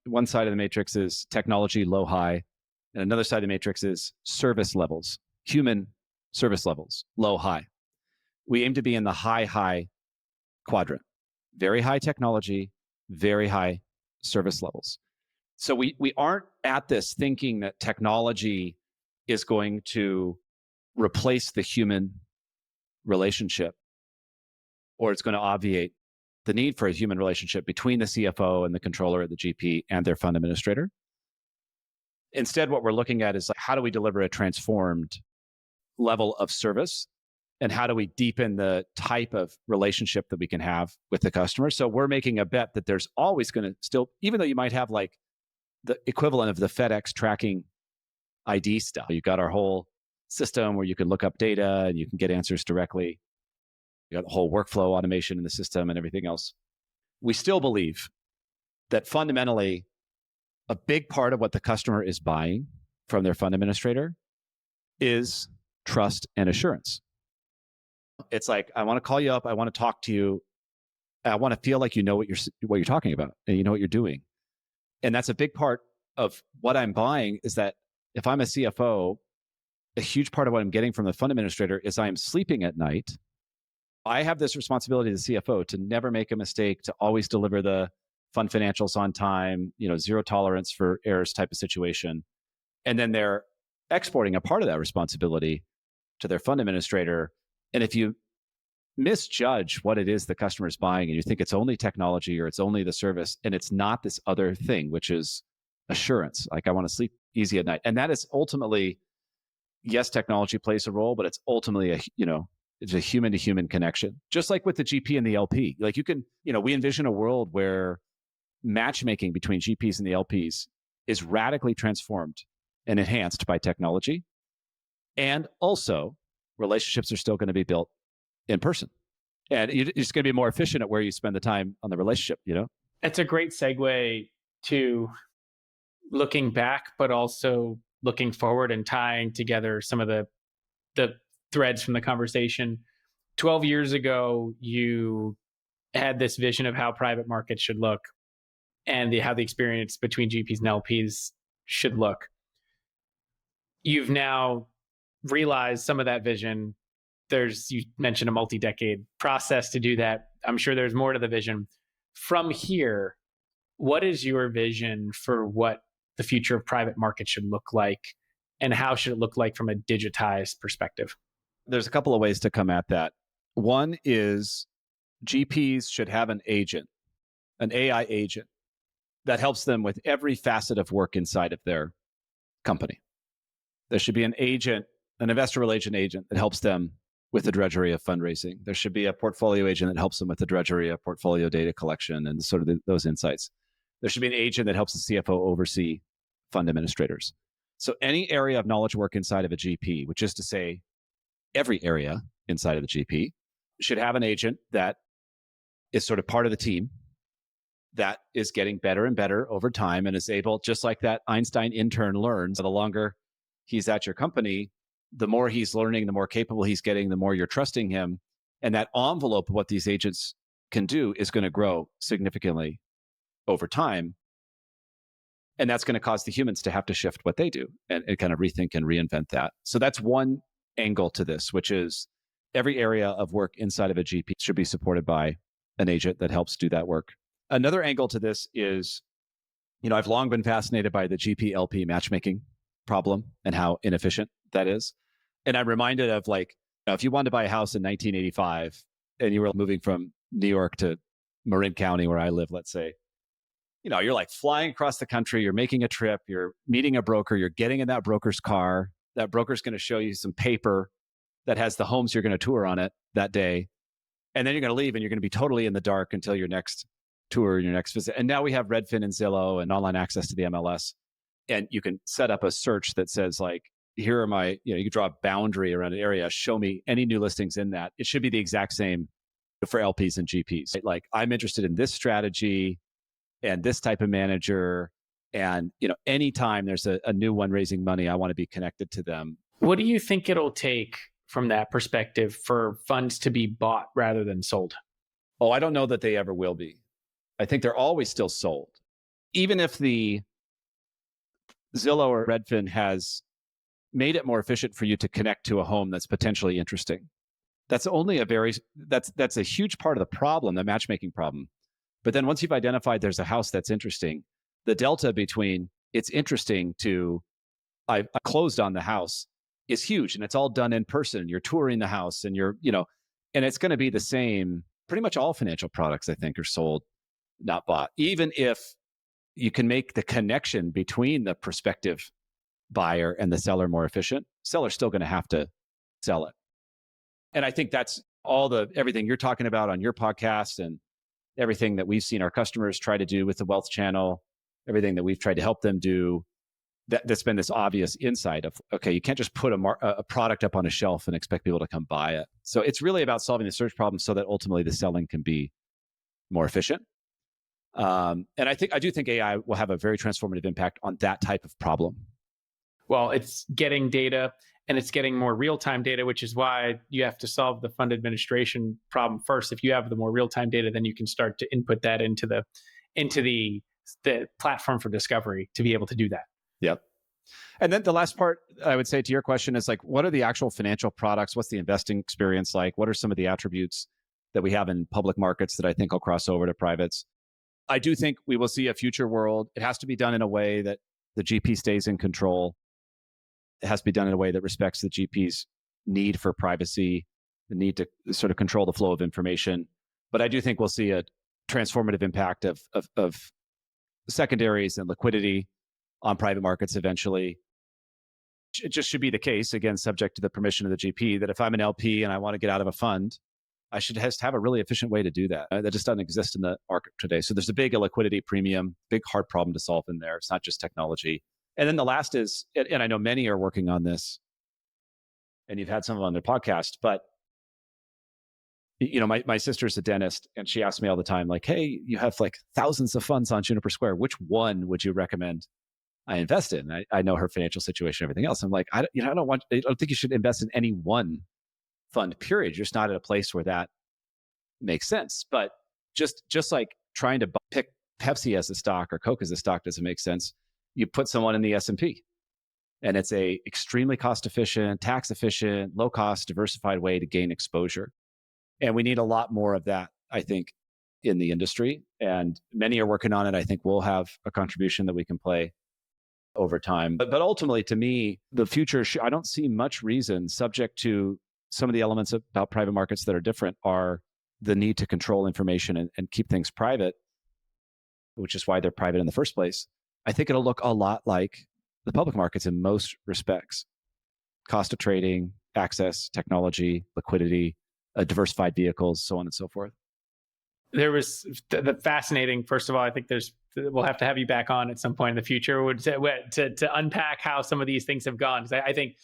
one side of the matrix is technology, low, high, and another side of the matrix is service levels, human service levels, low, high. We aim to be in the high quadrant, very high technology, very high service levels. So we aren't at this thinking that technology is going to replace the human relationship, or it's going to obviate the need for a human relationship between the CFO and the controller at the GP and their fund administrator. Instead, what we're looking at is like, how do we deliver a transformed level of service? And how do we deepen the type of relationship that we can have with the customer? So we're making a bet that there's always going to still, even though you might have like the equivalent of the FedEx tracking ID stuff, you've got our whole system where you can look up data and you can get answers directly. You got the whole workflow automation in the system and everything else. We still believe that fundamentally, a big part of what the customer is buying from their fund administrator is trust and assurance. It's like, I want to call you up. I want to talk to you. I want to feel like you know what you're talking about and you know what you're doing. And that's a big part of what I'm buying, is that if I'm a CFO, a huge part of what I'm getting from the fund administrator is I'm sleeping at night. I have this responsibility as the CFO to never make a mistake, to always deliver the fund financials on time, zero tolerance for errors type of situation. And then they're exporting a part of that responsibility to their fund administrator. And if you misjudge what it is the customer is buying and you think it's only technology or it's only the service, and it's not this other thing, which is assurance, like I want to sleep easy at night. And that is ultimately, yes, technology plays a role, but it's ultimately it's a human to human connection, just like with the GP and the LP. Like we envision a world where matchmaking between GPs and the LPs is radically transformed and enhanced by technology. And also, relationships are still going to be built in person. And you're just going to be more efficient at where you spend the time on the relationship, It's a great segue to looking back, but also looking forward and tying together some of the threads from the conversation. 12 years ago, you had this vision of how private markets should look and how the experience between GPs and LPs should look. You've now realized some of that vision. You mentioned a multi-decade process to do that. I'm sure there's more to the vision. From here, what is your vision for what the future of private markets should look like, and how should it look like from a digitized perspective? There's a couple of ways to come at that. One is GPs should have an agent, an AI agent that helps them with every facet of work inside of their company. There should be an agent, an investor relation agent that helps them with the drudgery of fundraising. There should be a portfolio agent that helps them with the drudgery of portfolio data collection and sort of those insights. There should be an agent that helps the CFO oversee fund administrators. So any area of knowledge work inside of a GP, which is to say every area inside of the GP, should have an agent that is sort of part of the team that is getting better and better over time and is able, just like that Einstein intern learns, the longer he's at your company, the more he's learning, the more capable he's getting, the more you're trusting him. And that envelope of what these agents can do is going to grow significantly over time. And that's going to cause the humans to have to shift what they do and kind of rethink and reinvent that. So that's one angle to this, which is every area of work inside of a GP should be supported by an agent that helps do that work. Another angle to this is, I've long been fascinated by the GP LP matchmaking problem and how inefficient that is. And I'm reminded of if you wanted to buy a house in 1985 and you were moving from New York to Marin County, where I live, let's say, you're like flying across the country, you're making a trip, you're meeting a broker, you're getting in that broker's car. That broker's going to show you some paper that has the homes you're going to tour on it that day. And then you're going to leave and you're going to be totally in the dark until your next tour, your next visit. And now we have Redfin and Zillow and online access to the MLS. And you can set up a search that says here are my, you can draw a boundary around an area, show me any new listings in that. It should be the exact same for LPs and GPs. I'm interested in this strategy and this type of manager. And, anytime there's a new one raising money, I want to be connected to them. What do you think it'll take from that perspective for funds to be bought rather than sold? Oh, I don't know that they ever will be. I think they're always still sold. Even if the Zillow or Redfin has made it more efficient for you to connect to a home that's potentially interesting. That's a huge part of the problem, the matchmaking problem. But then once you've identified there's a house that's interesting, the delta between it's interesting to I closed on the house is huge, and it's all done in person. You're touring the house and and it's going to be the same. Pretty much all financial products, I think, are sold, not bought. Even if you can make the connection between the prospective buyer and the seller more efficient, seller's still going to have to sell it. And I think that's everything you're talking about on your podcast and everything that we've seen our customers try to do with the wealth channel, everything that we've tried to help them do. That's been this obvious insight of, okay, you can't just put a product up on a shelf and expect people to come buy it. So it's really about solving the search problem so that ultimately the selling can be more efficient. And I do think AI will have a very transformative impact on that type of problem. Well, it's getting data and it's getting more real-time data, which is why you have to solve the fund administration problem first. If you have the more real-time data, then you can start to input that into the platform for discovery to be able to do that. Yep. And then the last part I would say to your question is like, what are the actual financial products? What's the investing experience like? What are some of the attributes that we have in public markets that I think will cross over to privates? I do think we will see a future world. It has to be done in a way that the GP stays in control. It has to be done in a way that respects the GP's need for privacy, the need to sort of control the flow of information. But I do think we'll see a transformative impact of secondaries and liquidity on private markets eventually. It just should be the case, again, subject to the permission of the GP, that if I'm an LP and I want to get out of a fund, I should just have a really efficient way to do that. That just doesn't exist in the market today. So there's a big illiquidity premium, big hard problem to solve in there. It's not just technology. And then the last is, and I know many are working on this, and you've had some on their podcast, but my sister's a dentist, and she asks me all the time, like, hey, you have like thousands of funds on Juniper Square. Which one would you recommend I invest in? I know her financial situation and everything else. I'm like, I don't think you should invest in any one fund, period. You're just not at a place where that makes sense. But just like trying to pick Pepsi as a stock or Coke as a stock doesn't make sense. You put someone in the S&P, and it's a extremely cost efficient, tax efficient, low cost, diversified way to gain exposure. And we need a lot more of that, I think, in the industry. And many are working on it. I think we'll have a contribution that we can play over time. But ultimately, to me, the future, I don't see much reason, subject to some of the elements about private markets that are different, are the need to control information and keep things private, which is why they're private in the first place. I think it'll look a lot like the public markets in most respects. Cost of trading, access, technology, liquidity, diversified vehicles, so on and so forth. There was the fascinating, first of all, I think we'll have to have you back on at some point in the future to unpack how some of these things have gone. Because I think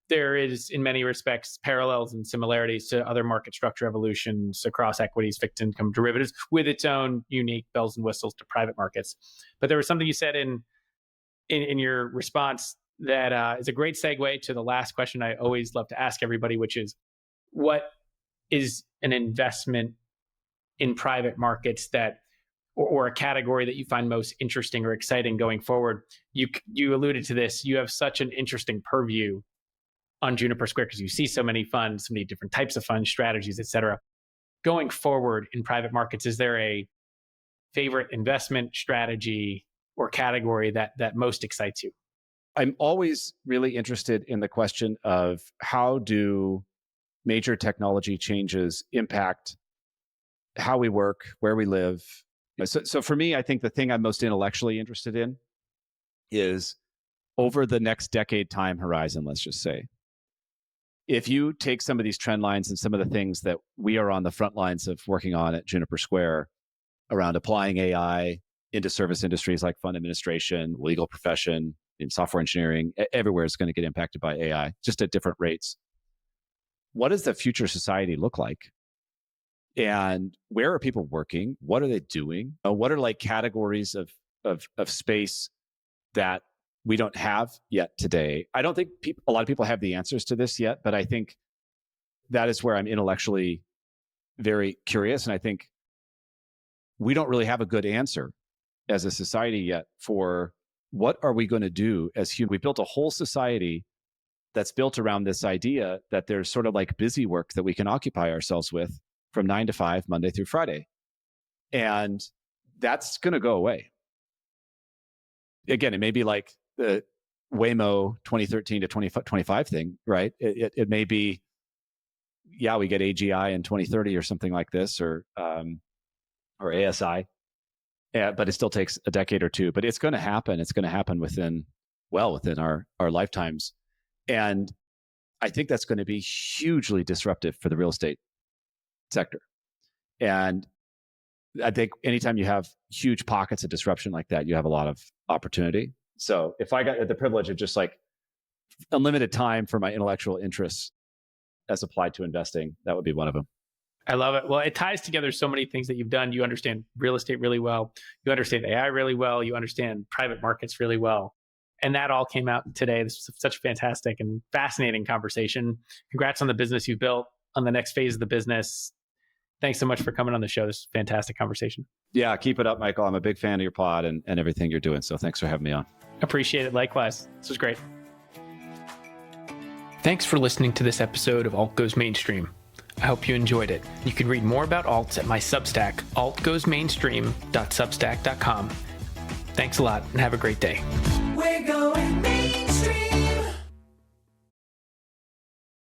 there is, in many respects, parallels and similarities to other market structure evolutions across equities, fixed income derivatives, with its own unique bells and whistles to private markets. But there was something you said in your response that is a great segue to the last question I always love to ask everybody, which is, what is an investment in private markets or a category that you find most interesting or exciting going forward? You alluded to this. You have such an interesting purview on Juniper Square because you see so many funds, so many different types of funds, strategies, et cetera. Going forward in private markets, is there a favorite investment strategy or category that most excites you? I'm always really interested in the question of how do major technology changes impact how we work, where we live. So for me, I think the thing I'm most intellectually interested in is over the next decade time horizon, let's just say. If you take some of these trend lines and some of the things that we are on the front lines of working on at Juniper Square around applying AI into service industries like fund administration, legal profession, in software engineering, everywhere is going to get impacted by AI, just at different rates. What does the future society look like? And where are people working? What are they doing? What are like categories of space that we don't have yet today. I don't think a lot of people have the answers to this yet, but I think that is where I'm intellectually very curious. And I think we don't really have a good answer as a society yet for what are we going to do as humans. We built a whole society that's built around this idea that there's sort of like busy work that we can occupy ourselves with from 9 to 5, Monday through Friday. And that's going to go away. Again, it may be like the Waymo 2013 to 2025 thing, right? It may be, yeah, we get AGI in 2030 or something like this, or ASI, but it still takes a decade or two. But it's going to happen. It's going to happen within our lifetimes, and I think that's going to be hugely disruptive for the real estate sector. And I think anytime you have huge pockets of disruption like that, you have a lot of opportunity. So if I got the privilege of just like unlimited time for my intellectual interests as applied to investing, that would be one of them. I love it. Well, it ties together so many things that you've done. You understand real estate really well. You understand AI really well. You understand private markets really well. And that all came out today. This was such a fantastic and fascinating conversation. Congrats on the business you've built, on the next phase of the business. Thanks so much for coming on the show. This is a fantastic conversation. Yeah, keep it up, Michael. I'm a big fan of your pod and everything you're doing. So thanks for having me on. Appreciate it. Likewise. This was great. Thanks for listening to this episode of Alt Goes Mainstream. I hope you enjoyed it. You can read more about alts at my Substack, altgoesmainstream.substack.com. Thanks a lot and have a great day. We're going